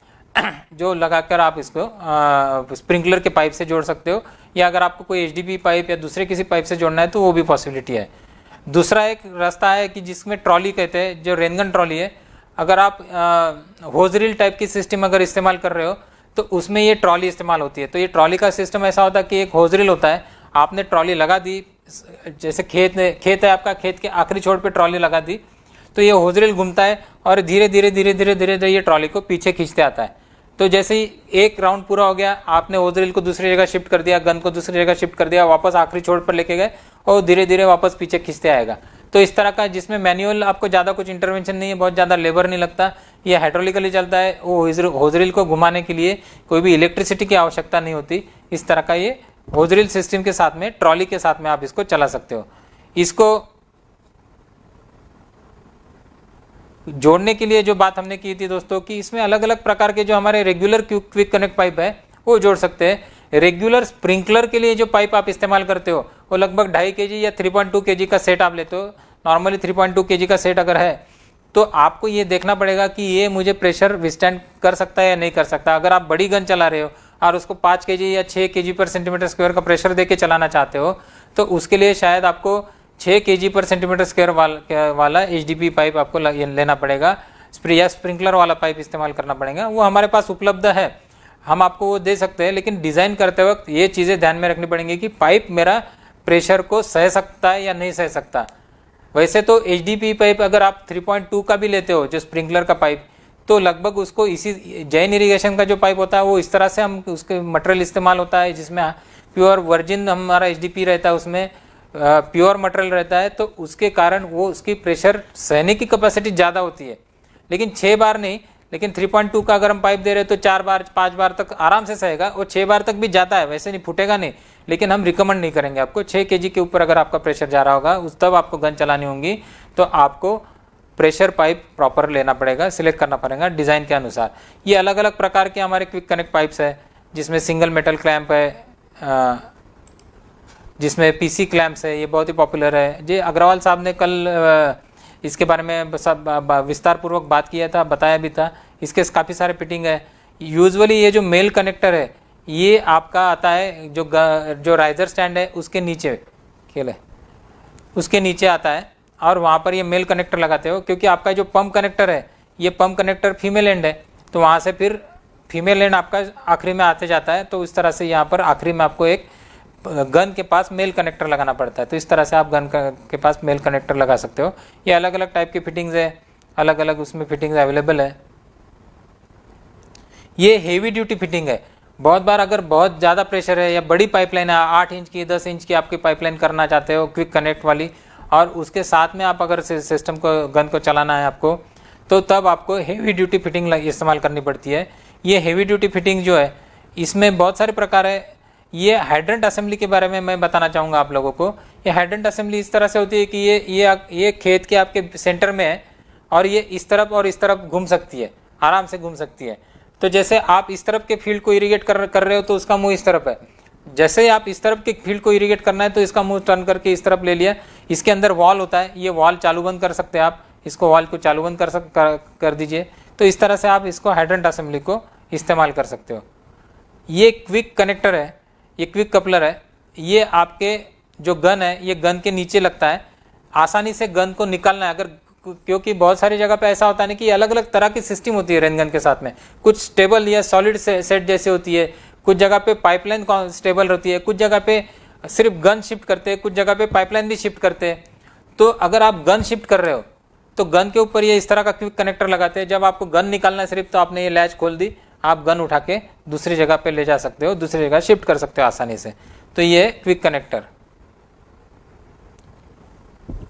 जो लगाकर आप इसको स्प्रिंकलर के पाइप से जोड़ सकते हो, या अगर आपको कोई एचडीपी पाइप या दूसरे किसी पाइप से जोड़ना है तो वो भी पॉसिबिलिटी है। दूसरा एक रास्ता है कि जिसमें ट्रॉली कहते हैं, जो रेनगन ट्रॉली है। अगर आप होजरील टाइप की सिस्टम अगर इस्तेमाल कर रहे हो तो उसमें ये ट्रॉली इस्तेमाल होती है। तो ये ट्रॉली का सिस्टम ऐसा होता है कि एक होजरील होता है, आपने ट्रॉली लगा दी, जैसे खेत है आपका, खेत के आखिरी छोर पे ट्रॉली लगा दी, तो ये होजरील घूमता है और धीरे धीरे ये ट्रॉली को पीछे खींचते आता है। तो जैसे ही एक राउंड पूरा हो गया, आपने होजरील को दूसरी जगह शिफ्ट कर दिया, गन को दूसरी जगह शिफ्ट कर दिया, वापस आखिरी छोर पर लेके गए और धीरे धीरे वापस पीछे खींचते आएगा। तो इस तरह का, जिसमें मैनुअल आपको ज़्यादा कुछ इंटरवेंशन नहीं है, बहुत ज़्यादा लेबर नहीं लगता, ये हाइड्रोलिकली चलता है। वो होजरील को घुमाने के लिए कोई भी इलेक्ट्रिसिटी की आवश्यकता नहीं होती। इस तरह का ये होजरील सिस्टम के साथ में, ट्रॉली के साथ में आप इसको चला सकते हो। इसको जोड़ने के लिए जो बात हमने की थी दोस्तों, कि इसमें अलग अलग प्रकार के जो हमारे रेगुलर क्विक कनेक्ट पाइप है वो जोड़ सकते हैं। रेगुलर स्प्रिंकलर के लिए जो पाइप आप इस्तेमाल करते हो वो लगभग 2.5 kg या 3.2 kg का सेट आप लेते हो। नॉर्मली 3.2 kg का सेट अगर है तो आपको ये देखना पड़ेगा कि ये मुझे प्रेशर विस्टैंड कर सकता है या नहीं कर सकता। अगर आप बड़ी गन चला रहे हो और उसको 5 kg या 6 kg पर सेंटीमीटर स्क्वायर का प्रेशर दे के चलाना चाहते हो तो उसके लिए शायद आपको 6 kg पर सेंटीमीटर स्क्वायर वाला HDP पाइप आपको लेना पड़ेगा, या स्प्रिंकलर वाला पाइप इस्तेमाल करना पड़ेगा। वो हमारे पास उपलब्ध है, हम आपको वो दे सकते हैं, लेकिन डिज़ाइन करते वक्त ये चीज़ें ध्यान में रखनी पड़ेंगी कि पाइप मेरा प्रेशर को सह सकता है या नहीं सह सकता। वैसे तो HDP पाइप अगर आप 3.2 का भी लेते हो जो स्प्रिंकलर का पाइप, तो लगभग उसको इसी जैन इरिगेशन का जो पाइप होता है वो इस तरह से हम उसके मटेरियल इस्तेमाल होता है जिसमें प्योर वर्जिन हमारा HDP रहता है, उसमें प्योर मटेरियल रहता है, तो उसके कारण वो उसकी प्रेशर सहने की कैपेसिटी ज़्यादा होती है। लेकिन 6 बार नहीं, लेकिन 3.2 का अगर हम पाइप दे रहे हैं तो 4 बार 5 बार तक आराम से सहेगा, और 6 बार तक भी जाता है, वैसे नहीं फूटेगा नहीं, लेकिन हम रिकमेंड नहीं करेंगे आपको। 6 kg के ऊपर अगर आपका प्रेशर जा रहा होगा उस तब आपको गन चलानी होंगी, तो आपको प्रेशर पाइप प्रॉपर लेना पड़ेगा, सिलेक्ट करना पड़ेगा डिज़ाइन के अनुसार। ये अलग अलग प्रकार के हमारे क्विक कनेक्ट पाइप्स है, जिसमें सिंगल मेटल क्लैंप है, जिसमें PC क्लैंप्स है, ये बहुत ही पॉपुलर है। जी अग्रवाल साहब ने कल इसके बारे में सब विस्तार पूर्वक बात किया था, बताया भी था। इसके काफ़ी सारे फिटिंग है। यूजुअली ये जो मेल कनेक्टर है ये आपका आता है जो राइजर स्टैंड है उसके नीचे खेल है, उसके नीचे आता है, और वहाँ पर ये मेल कनेक्टर लगाते हो, क्योंकि आपका जो पंप कनेक्टर है ये पंप कनेक्टर फीमेल एंड है, तो वहाँ से फिर फीमेल एंड आपका आखिरी में आते जाता है, तो इस तरह से यहाँ पर आखिरी में आपको एक गन के पास मेल कनेक्टर लगाना पड़ता है। तो इस तरह से आप गन के पास मेल कनेक्टर लगा सकते हो। ये अलग अलग टाइप की फिटिंग्स है, अलग अलग उसमें फिटिंग्स अवेलेबल है। ये हेवी ड्यूटी फिटिंग है। बहुत बार अगर बहुत ज़्यादा प्रेशर है या बड़ी पाइपलाइन है, 8 इंच की 10 इंच की आपकी पाइपलाइन करना चाहते हो क्विक कनेक्ट वाली, और उसके साथ में आप अगर सिस्टम को गन को चलाना है आपको, तो तब आपको हेवी ड्यूटी फिटिंग इस्तेमाल करनी पड़ती है। ये हेवी ड्यूटी फिटिंग जो है इसमें बहुत सारे प्रकार है। ये हाइड्रेंट असेंबली के बारे में मैं बताना चाहूँगा आप लोगों को। ये हाइड्रेंट असेंबली इस तरह से होती है कि ये खेत के आपके सेंटर में है, और ये इस तरफ और इस तरफ घूम सकती है, आराम से घूम सकती है। तो जैसे आप इस तरफ के फील्ड को इरिगेट कर रहे हो तो उसका मुंह इस तरफ है, जैसे ही आप इस तरफ के फील्ड को इरिगेट करना है तो इसका मुंह टर्न करके इस तरफ ले लिया। इसके अंदर वॉल होता है, ये वॉल चालू बंद कर सकते हैं आप, इसको वॉल को चालू बंद कर दीजिए। तो इस तरह से आप इसको हाइड्रेंट असेंबली को इस्तेमाल कर सकते हो। ये क्विक कनेक्टर है, ये क्विक कपलर है। ये आपके जो गन है ये गन के नीचे लगता है, आसानी से गन को निकालना है। अगर क्योंकि बहुत सारी जगह पे ऐसा होता है ना कि अलग अलग तरह की सिस्टम होती है रेन गन के साथ में, कुछ स्टेबल या सॉलिड सेट जैसे होती है, कुछ जगह पे पाइपलाइन स्टेबल होती है, कुछ जगह पे सिर्फ गन शिफ्ट करते हैं, कुछ जगह पे पाइपलाइन भी शिफ्ट करते हैं। तो अगर आप गन शिफ्ट कर रहे हो तो गन के ऊपर ये इस तरह का क्विक कनेक्टर लगाते हैं। जब आपको गन निकालना है सिर्फ, तो आपने ये लैच खोल दी, आप गन उठा के दूसरी जगह पे ले जा सकते हो, दूसरी जगह शिफ्ट कर सकते हो आसानी से। तो ये क्विक कनेक्टर।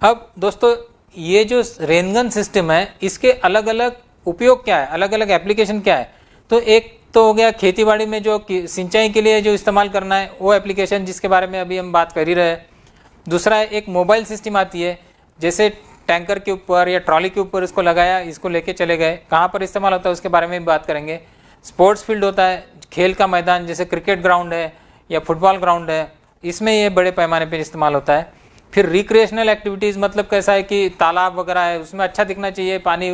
अब दोस्तों ये जो रेनगन सिस्टम है इसके अलग अलग उपयोग क्या है, अलग अलग एप्लीकेशन क्या है। तो एक तो हो गया खेतीबाड़ी में जो सिंचाई के लिए जो इस्तेमाल करना है वो एप्लीकेशन, जिसके बारे में अभी हम बात कर ही रहे हैं। दूसरा है एक मोबाइल सिस्टम आती है, जैसे टैंकर के ऊपर या ट्रॉली के ऊपर इसको लगाया, इसको लेके चले गए। कहाँ पर इस्तेमाल होता है उसके बारे में भी बात करेंगे। स्पोर्ट्स फील्ड होता है, खेल का मैदान, जैसे क्रिकेट ग्राउंड है या फुटबॉल ग्राउंड है, इसमें ये बड़े पैमाने पर इस्तेमाल होता है। फिर रिक्रिएशनल एक्टिविटीज़, मतलब कैसा है कि तालाब वगैरह है, उसमें अच्छा दिखना चाहिए, पानी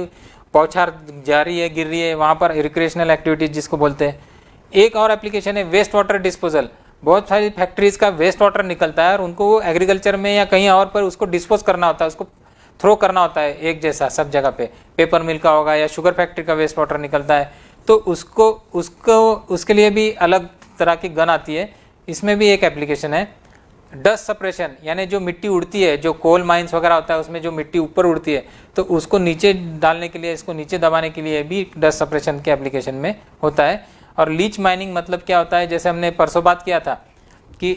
बौछार जा रही है, गिर रही है, वहाँ पर रिक्रिएशनल एक्टिविटीज़ जिसको बोलते हैं। एक और एप्लीकेशन है वेस्ट वाटर डिस्पोजल। बहुत सारी फैक्ट्रीज़ का वेस्ट वाटर निकलता है और उनको वो एग्रीकल्चर में या कहीं और पर उसको डिस्पोज करना होता है, उसको थ्रो करना होता है एक जैसा सब जगह पे। पेपर मिल का होगा या शुगर फैक्ट्री का वेस्ट वाटर निकलता है, तो उसके लिए भी अलग तरह की गन आती है। इसमें भी एक एप्लीकेशन है डस्ट सप्रेशन, यानी जो मिट्टी उड़ती है, जो कोल माइंस वगैरह होता है उसमें जो मिट्टी ऊपर उड़ती है, तो उसको नीचे डालने के लिए, इसको नीचे दबाने के लिए भी डस्ट सप्रेशन के एप्लीकेशन में होता है। और लीच माइनिंग मतलब क्या होता है, जैसे हमने परसों बात किया था कि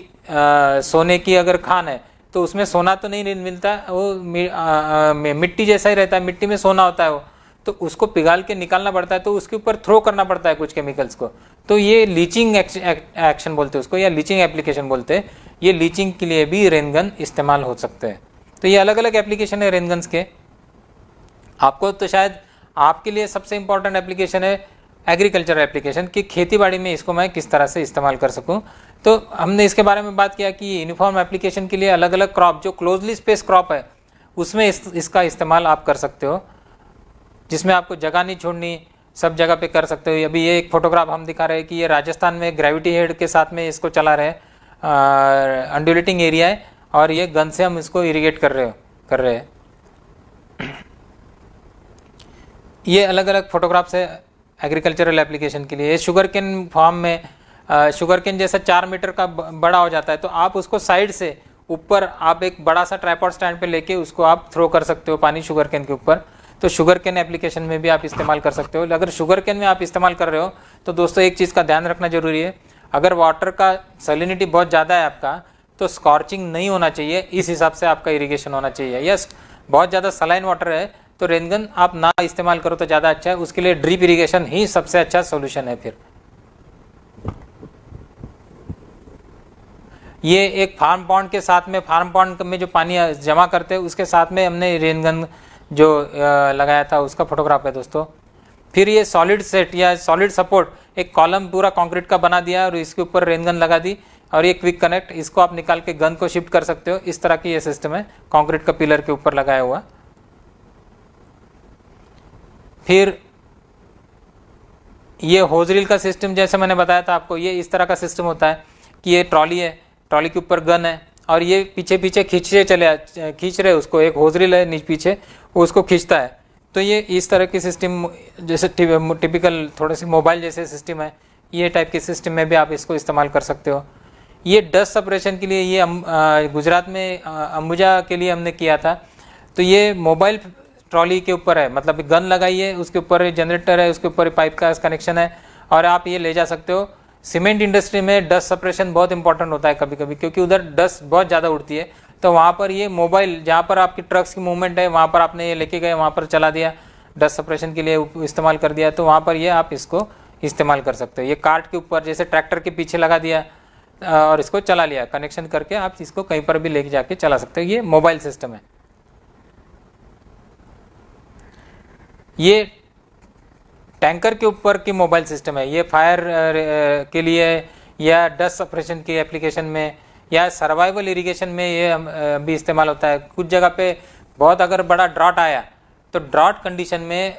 सोने की अगर खान है तो उसमें सोना तो नहीं मिलता, वो मिट्टी जैसा ही रहता है, मिट्टी में सोना होता है वो, तो उसको पिघाल के निकालना पड़ता है, तो उसके ऊपर थ्रो करना पड़ता है कुछ केमिकल्स को। तो ये लीचिंग एक्शन बोलते हैं उसको, या लीचिंग एप्लीकेशन बोलते हैं। ये लीचिंग के लिए भी रेनगन इस्तेमाल हो सकते हैं। तो ये अलग अलग एप्लीकेशन है रेनगन्स के। आपको तो शायद आपके लिए सबसे इंपॉर्टेंट एप्लीकेशन है एग्रीकल्चर एप्लीकेशन, कि खेतीबाड़ी में इसको मैं किस तरह से इस्तेमाल कर सकूं। तो हमने इसके बारे में बात किया कि यूनिफॉर्म एप्लीकेशन के लिए अलग अलग क्रॉप, जो क्लोजली स्पेस क्रॉप है उसमें इसका इस्तेमाल आप कर सकते हो, जिसमें आपको जगह नहीं छोड़नी, सब जगह पे कर सकते हो। अभी ये एक फोटोग्राफ हम दिखा रहे हैं कि ये राजस्थान में ग्रेविटी हेड के साथ में इसको चला रहे हैं, अंडुलेटिंग एरिया है, और ये गन से हम इसको इरिगेट कर रहे हैं। ये अलग अलग फोटोग्राफ्स है एग्रीकल्चरल एप्लीकेशन के लिए। शुगर केन फार्म में शुगर केन जैसा 4 मीटर का बड़ा हो जाता है, तो आप उसको साइड से ऊपर आप एक बड़ा सा ट्राइपॉड स्टैंड पे लेके उसको आप थ्रो कर सकते हो पानी शुगर केन के ऊपर। तो शुगर केन एप्लीकेशन में भी आप इस्तेमाल कर सकते हो। अगर शुगर केन में आप इस्तेमाल कर रहे हो तो दोस्तों एक चीज़ का ध्यान रखना जरूरी है, अगर वाटर का सैलिनिटी बहुत ज़्यादा है आपका तो स्कॉर्चिंग नहीं होना चाहिए, इस हिसाब से आपका इरिगेशन होना चाहिए। यस, बहुत ज़्यादा सलाइन वाटर है तो रेनगन आप ना इस्तेमाल करो तो ज़्यादा अच्छा है, उसके लिए ड्रिप इरिगेशन ही सबसे अच्छा सोल्यूशन है। फिर ये एक फार्म पॉन्ड के साथ में, फार्म पॉन्ड में जो पानी जमा करते हैं उसके साथ में हमने रेनगन जो लगाया था उसका फोटोग्राफ है दोस्तों। फिर ये सॉलिड सेट या सॉलिड सपोर्ट, एक कॉलम पूरा कंक्रीट का बना दिया और इसके ऊपर रेनगन लगा दी और ये क्विक कनेक्ट, इसको आप निकाल के गन को शिफ्ट कर सकते हो। इस तरह की ये सिस्टम है कंक्रीट का पिलर के ऊपर लगाया हुआ। फिर ये होजरील का सिस्टम, जैसे मैंने बताया था आपको, ये इस तरह का सिस्टम होता है कि ये ट्रॉली है, ट्रॉली के ऊपर गन है और ये पीछे पीछे खींच रहे उसको, एक होजरील है नीचे पीछे, वो उसको खींचता है। तो ये इस तरह की सिस्टम, जैसे टिपिकल थोड़े से मोबाइल जैसे सिस्टम है, ये टाइप के सिस्टम में भी आप इसको इस्तेमाल कर सकते हो। ये डस्ट सेपरेशन के लिए ये गुजरात में अंबुजा के लिए हमने किया था। तो ये मोबाइल ट्रॉली के ऊपर है, मतलब गन लगाई है, उसके ऊपर जनरेटर है, उसके ऊपर पाइप का कनेक्शन है और आप ये ले जा सकते हो। सीमेंट इंडस्ट्री में डस्ट सेपरेशन बहुत इंपॉर्टेंट होता है कभी कभी, क्योंकि उधर डस्ट बहुत ज़्यादा उड़ती है। तो वहाँ पर ये मोबाइल, जहाँ पर आपकी ट्रक्स की मूवमेंट है वहाँ पर आपने ये लेके गए, वहाँ पर चला दिया, डस्ट सेपरेशन के लिए इस्तेमाल कर दिया, तो वहाँ पर ये आप इसको इस्तेमाल कर सकते हो। ये कार्ट के ऊपर जैसे ट्रैक्टर के पीछे लगा दिया और इसको चला लिया, कनेक्शन करके आप इसको कहीं पर भी लेके जाके चला सकते हो। ये मोबाइल सिस्टम है। ये टैंकर के ऊपर की मोबाइल सिस्टम है। ये फायर के लिए या डस्ट सेपरेशन की एप्लीकेशन में या सर्वाइवल इरिगेशन में ये भी इस्तेमाल होता है। कुछ जगह पे बहुत अगर बड़ा ड्रॉट आया तो ड्रॉट कंडीशन में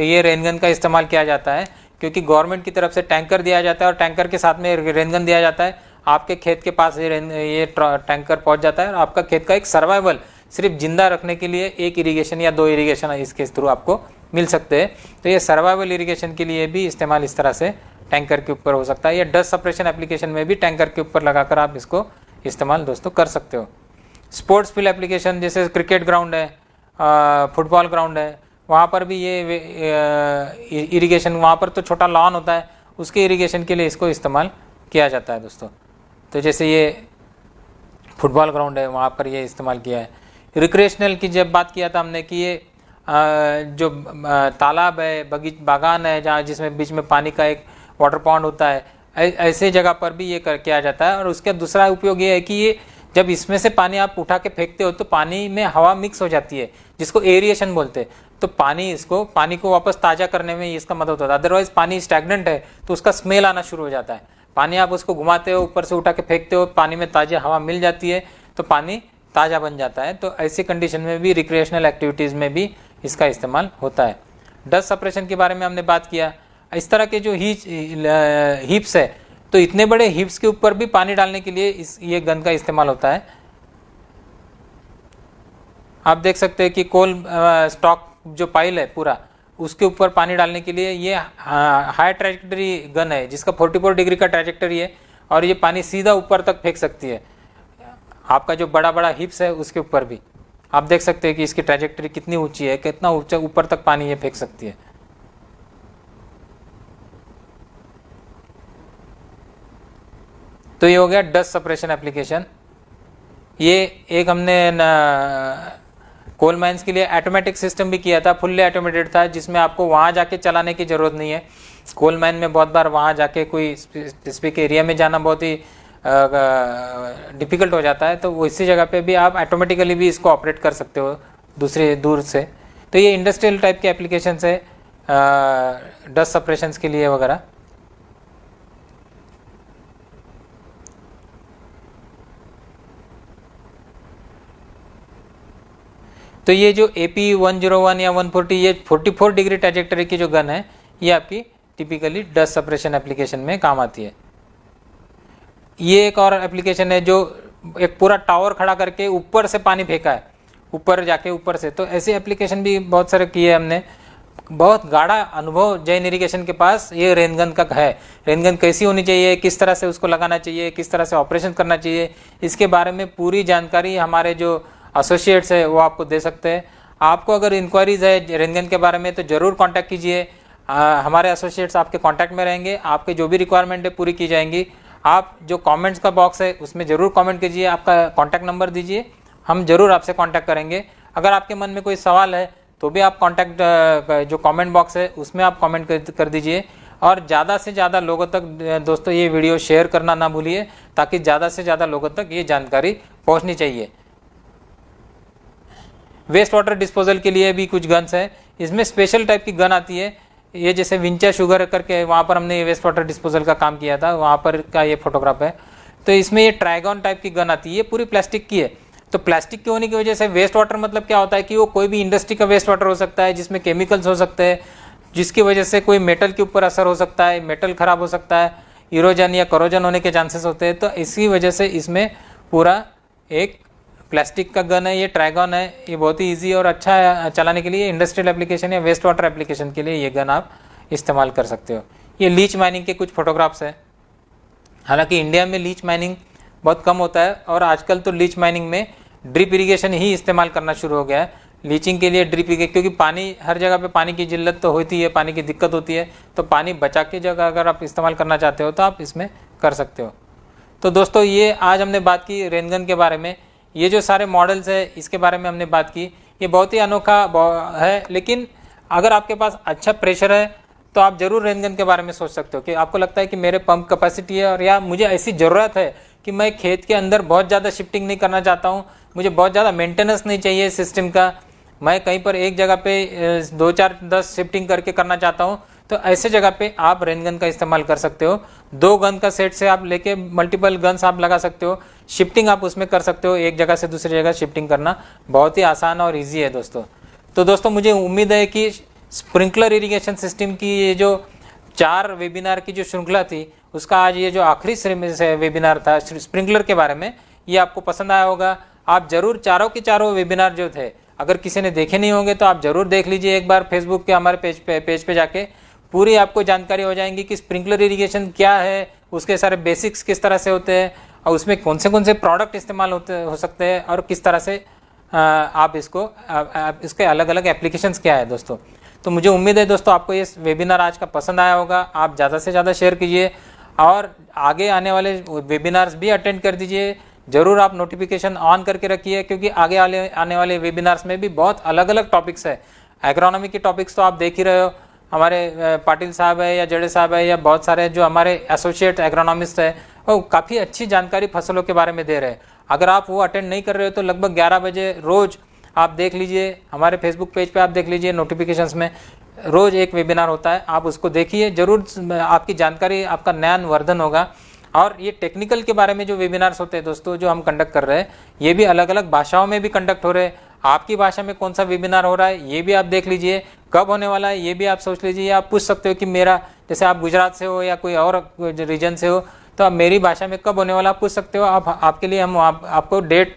ये रेनगन का इस्तेमाल किया जाता है, क्योंकि गवर्नमेंट की तरफ से टैंकर दिया जाता है और टैंकर के साथ में रेनगन दिया जाता है। आपके खेत के पास ये टैंकर पहुंच जाता है और आपका खेत का एक सर्वाइवल, सिर्फ जिंदा रखने के लिए एक इरिगेशन या 2 इरिगेशन इसके थ्रू आपको मिल सकते हैं। तो ये सर्वाइवल इरिगेशन के लिए भी इस्तेमाल इस तरह से टैंकर के ऊपर हो सकता है। ये डस्ट सेपरेशन एप्लीकेशन में भी टैंकर के ऊपर लगाकर आप इसको इस्तेमाल दोस्तों कर सकते हो। स्पोर्ट्स फील्ड एप्लीकेशन, जैसे क्रिकेट ग्राउंड है, फुटबॉल ग्राउंड है, वहाँ पर भी ये इरिगेशन, वहाँ पर तो छोटा लॉन होता है, उसके इरिगेशन के लिए इसको इस्तेमाल किया जाता है दोस्तों। तो जैसे ये फुटबॉल ग्राउंड है, वहाँ पर ये इस्तेमाल किया है। रिक्रिएशनल की जब बात किया था हमने कि ये जो तालाब है, बागान है, जहाँ जिसमें बीच में पानी का एक वाटर पॉन्ड होता है, ऐसे जगह पर भी ये किया जाता है। और उसका दूसरा उपयोग ये है कि ये जब इसमें से पानी आप उठा के फेंकते हो तो पानी में हवा मिक्स हो जाती है, जिसको एरिएशन बोलते हैं। तो पानी को वापस ताज़ा करने में इसका मदद होता है। अदरवाइज पानी स्टैग्नेंट है तो उसका स्मेल आना शुरू हो जाता है। पानी आप उसको घुमाते हो, ऊपर से उठा के फेंकते हो, पानी में ताज़ा हवा मिल जाती है तो पानी ताज़ा बन जाता है। तो ऐसी कंडीशन में भी, रिक्रिएशनल एक्टिविटीज़ में भी इसका इस्तेमाल होता है। डस्ट सेपरेशन के बारे में हमने बात किया। इस तरह के जो हीप्स है, तो इतने बड़े हीप्स के ऊपर भी पानी डालने के लिए ये गन का इस्तेमाल होता है। आप देख सकते हैं कि कोल स्टॉक जो पाइल है पूरा, उसके ऊपर पानी डालने के लिए ये हाई ट्रैजेक्टरी गन है, जिसका 44 डिग्री का ट्रैजेक्टरी है और ये पानी सीधा ऊपर तक फेंक सकती है। आपका जो बड़ा बड़ा हिप्स है उसके ऊपर भी आप देख सकते हैं कि इसकी ट्रैजेक्टरी कितनी ऊंची है, कितना ऊंचा ऊपर तक पानी ये फेंक सकती है। तो ये हो गया डस्ट सेपरेशन एप्लीकेशन। ये एक हमने कोल माइंस के लिए ऑटोमेटिक सिस्टम भी किया था, फुल्ली ऑटोमेटेड था, जिसमें आपको वहाँ जाके चलाने की ज़रूरत नहीं है। कोल माइन में बहुत बार वहाँ जाके कोई स्पेसिफिक एरिया में जाना बहुत ही डिफ़िकल्ट हो जाता है, तो इसी जगह पे भी आप ऑटोमेटिकली भी इसको ऑपरेट कर सकते हो दूर से। तो ये इंडस्ट्रियल टाइप के एप्लीकेशन है डस्ट सेपरेशंस के लिए वगैरह। तो ये जो AP101 या 140, ये 44 डिग्री ट्रैजेक्टरी की जो गन है, ये आपकी टिपिकली डस्ट सेपरेशन एप्लीकेशन में काम आती है। ये एक और एप्लीकेशन है जो एक पूरा टावर खड़ा करके ऊपर से पानी फेंका है, ऊपर जाके ऊपर से। तो ऐसी एप्लीकेशन भी बहुत सारे किए हमने। बहुत गाढ़ा अनुभव जैन इरिगेशन के पास ये रेनगन का है। रेनगन कैसी होनी चाहिए, किस तरह से उसको लगाना चाहिए, किस तरह से ऑपरेशन करना चाहिए, इसके बारे में पूरी जानकारी हमारे जो एसोसिएट्स है वो आपको दे सकते हैं। आपको अगर इंक्वायरीज है रेनगन के बारे में तो ज़रूर कांटेक्ट कीजिए, हमारे एसोसिएट्स आपके कांटेक्ट में रहेंगे, आपके जो भी रिक्वायरमेंट है पूरी की जाएंगी। आप जो कमेंट्स का बॉक्स है उसमें ज़रूर कमेंट कीजिए, आपका कांटेक्ट नंबर दीजिए, हम ज़रूर आपसे कांटेक्ट करेंगे। अगर आपके मन में कोई सवाल है तो भी आप कांटेक्ट जो कमेंट बॉक्स है उसमें आप कमेंट कर दीजिए। और ज़्यादा से ज़्यादा लोगों तक दोस्तों ये वीडियो शेयर करना ना भूलिए, ताकि ज़्यादा से ज़्यादा लोगों तक ये जानकारी पहुंचनी चाहिए। वेस्ट वाटर डिस्पोजल के लिए भी कुछ गन्स है, इसमें स्पेशल टाइप की गन आती है। ये जैसे विंचा शुगर करके वहाँ पर हमने वेस्ट वाटर डिस्पोजल का काम किया था, वहाँ पर का ये फोटोग्राफ है। तो इसमें ये ट्राइगॉन टाइप की गन आती है, ये पूरी प्लास्टिक की है। तो प्लास्टिक के होने की वजह से वेस्ट वाटर मतलब क्या होता है कि वो कोई भी इंडस्ट्री का वेस्ट वाटर हो सकता है, जिसमें केमिकल्स हो सकते हैं, जिसकी वजह से कोई मेटल के ऊपर असर हो सकता है, मेटल खराब हो सकता है, इरोजन या करोजन होने के चांसेस होते हैं। तो इसी वजह से इसमें पूरा एक प्लास्टिक का गन है, ये ट्राइगॉन है। ये बहुत ही ईजी और अच्छा है चलाने के लिए। इंडस्ट्रियल एप्लीकेशन या वेस्ट वाटर एप्लीकेशन के लिए ये गन आप इस्तेमाल कर सकते हो। ये लीच माइनिंग के कुछ फोटोग्राफ्स है। हालांकि इंडिया में लीच माइनिंग बहुत कम होता है, और आजकल तो लीच माइनिंग में ड्रिप इरिगेशन ही इस्तेमाल करना शुरू हो गया है लीचिंग के लिए। ड्रिप इरिगेशन, क्योंकि पानी हर जगह पे पानी की जिल्लत तो होती है, पानी की दिक्कत होती है, तो पानी बचा के जगह अगर आप इस्तेमाल करना चाहते हो तो आप इसमें कर सकते हो। तो दोस्तों ये आज हमने बात की रेनगन के बारे में। ये जो सारे मॉडल्स है इसके बारे में हमने बात की। ये बहुत ही अनोखा है, लेकिन अगर आपके पास अच्छा प्रेशर है तो आप ज़रूर रेनगन के बारे में सोच सकते हो कि आपको लगता है कि मेरे पंप कैपेसिटी है, और या मुझे ऐसी ज़रूरत है कि मैं खेत के अंदर बहुत ज़्यादा शिफ्टिंग नहीं करना चाहता हूँ, मुझे बहुत ज़्यादा मेंटेनेंस नहीं चाहिए सिस्टम का, मैं कहीं पर एक जगह पे 2 4 10 शिफ्टिंग करके करना चाहता हूँ, तो ऐसे जगह पे आप रेनगन का इस्तेमाल कर सकते हो। 2 गन का सेट से आप लेके मल्टीपल गन्स आप लगा सकते हो, शिफ्टिंग आप उसमें कर सकते हो, एक जगह से दूसरी जगह शिफ्टिंग करना बहुत ही आसान और ईजी है दोस्तों। तो दोस्तों मुझे उम्मीद है कि स्प्रिंकलर इरिगेशन सिस्टम की ये जो 4 वेबिनार की जो श्रृंखला थी, उसका आज ये जो आखिरी वेबिनार था स्प्रिंकलर के बारे में, ये आपको पसंद आया होगा। आप जरूर चारों के चारों वेबिनार जो थे, अगर किसी ने देखे नहीं होंगे तो आप जरूर देख लीजिए एक बार फेसबुक के हमारे पेज पे जाके। पूरी आपको जानकारी हो जाएंगी कि स्प्रिंकलर इरिगेशन क्या है, उसके सारे बेसिक्स किस तरह से होते हैं, और उसमें कौन से प्रोडक्ट इस्तेमाल हो सकते हैं, और किस तरह से आप इसके अलग अलग एप्लीकेशंस क्या है दोस्तों। तो मुझे उम्मीद है दोस्तों आपको ये वेबिनार आज का पसंद आया होगा। आप ज़्यादा से ज़्यादा शेयर कीजिए, और आगे आने वाले वेबिनार्स भी अटेंड कर दीजिए। ज़रूर आप नोटिफिकेशन ऑन करके रखिए, क्योंकि आगे आने वाले वेबिनार्स में भी बहुत अलग अलग टॉपिक्स है। एग्रोनॉमी के टॉपिक्स तो आप देख ही रहे हो, हमारे पाटिल साहब है या जड़े साहब है या बहुत सारे जो हमारे एसोसिएट एग्रोनॉमिस्ट है, वो काफ़ी अच्छी जानकारी फसलों के बारे में दे रहे हैं। अगर आप वो अटेंड नहीं कर रहे हो तो लगभग 11 बजे रोज़ आप देख लीजिए, हमारे फेसबुक पेज पे आप देख लीजिए, नोटिफिकेशंस में रोज़ एक वेबिनार होता है, आप उसको देखिए। ज़रूर आपकी जानकारी, आपका ज्ञान वर्धन होगा। और ये टेक्निकल के बारे में जो वेबिनार्स होते हैं दोस्तों, जो हम कंडक्ट कर रहे हैं, ये भी अलग अलग भाषाओं में भी कंडक्ट हो रहे हैं। आपकी भाषा में कौन सा वेबिनार हो रहा है ये भी आप देख लीजिए, कब होने वाला है ये भी आप सोच लीजिए। आप पूछ सकते हो कि मेरा, जैसे आप गुजरात से हो या कोई और रीजन से हो, तो आप मेरी भाषा में कब होने वाला आप पूछ सकते हो। आपके लिए हम आपको डेट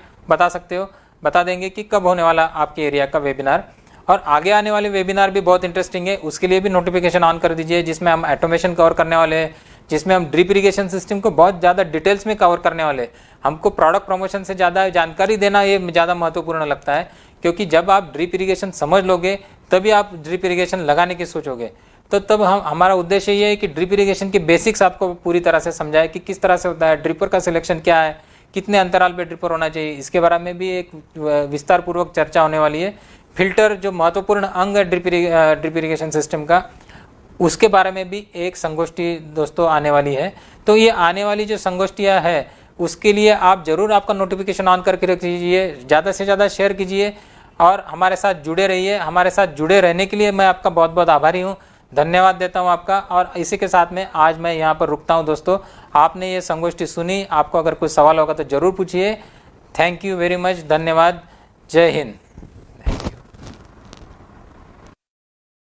बता देंगे कि कब होने वाला आपके एरिया का वेबिनार। और आगे आने वाले वेबिनार भी बहुत इंटरेस्टिंग है, उसके लिए भी नोटिफिकेशन ऑन कर दीजिए, जिसमें हम ऑटोमेशन कवर करने वाले हैं, जिसमें हम ड्रिप इरिगेशन सिस्टम को बहुत ज़्यादा डिटेल्स में कवर करने वाले हैं। हमको प्रोडक्ट प्रमोशन से ज़्यादा जानकारी देना ये ज़्यादा महत्वपूर्ण लगता है, क्योंकि जब आप ड्रिप इरिगेशन समझ लोगे तभी आप ड्रिप इरिगेशन लगाने की सोचोगे। तो तब हमारा उद्देश्य ये है कि ड्रिप इरिगेशन के बेसिक्स आपको पूरी तरह से समझाए कि किस तरह से होता है, ड्रिपर का सिलेक्शन क्या है, कितने अंतराल पे ड्रिपर होना चाहिए, इसके बारे में भी एक विस्तार पूर्वक चर्चा होने वाली है। फिल्टर जो महत्वपूर्ण अंग है ड्रिप इरिगेशन सिस्टम का, उसके बारे में भी एक संगोष्ठी दोस्तों आने वाली है। तो ये आने वाली जो संगोष्ठियाँ है उसके लिए आप ज़रूर आपका नोटिफिकेशन ऑन करके रख लीजिए, ज़्यादा से ज़्यादा शेयर कीजिए और हमारे साथ जुड़े रहिए। हमारे साथ जुड़े रहने के लिए मैं आपका बहुत बहुत आभारी हूँ, धन्यवाद देता हूँ आपका। और इसी के साथ में आज मैं यहाँ पर रुकता हूँ दोस्तों। आपने ये संगोष्ठी सुनी, आपको अगर कोई सवाल होगा तो ज़रूर पूछिए। थैंक यू वेरी मच, धन्यवाद, जय हिंद।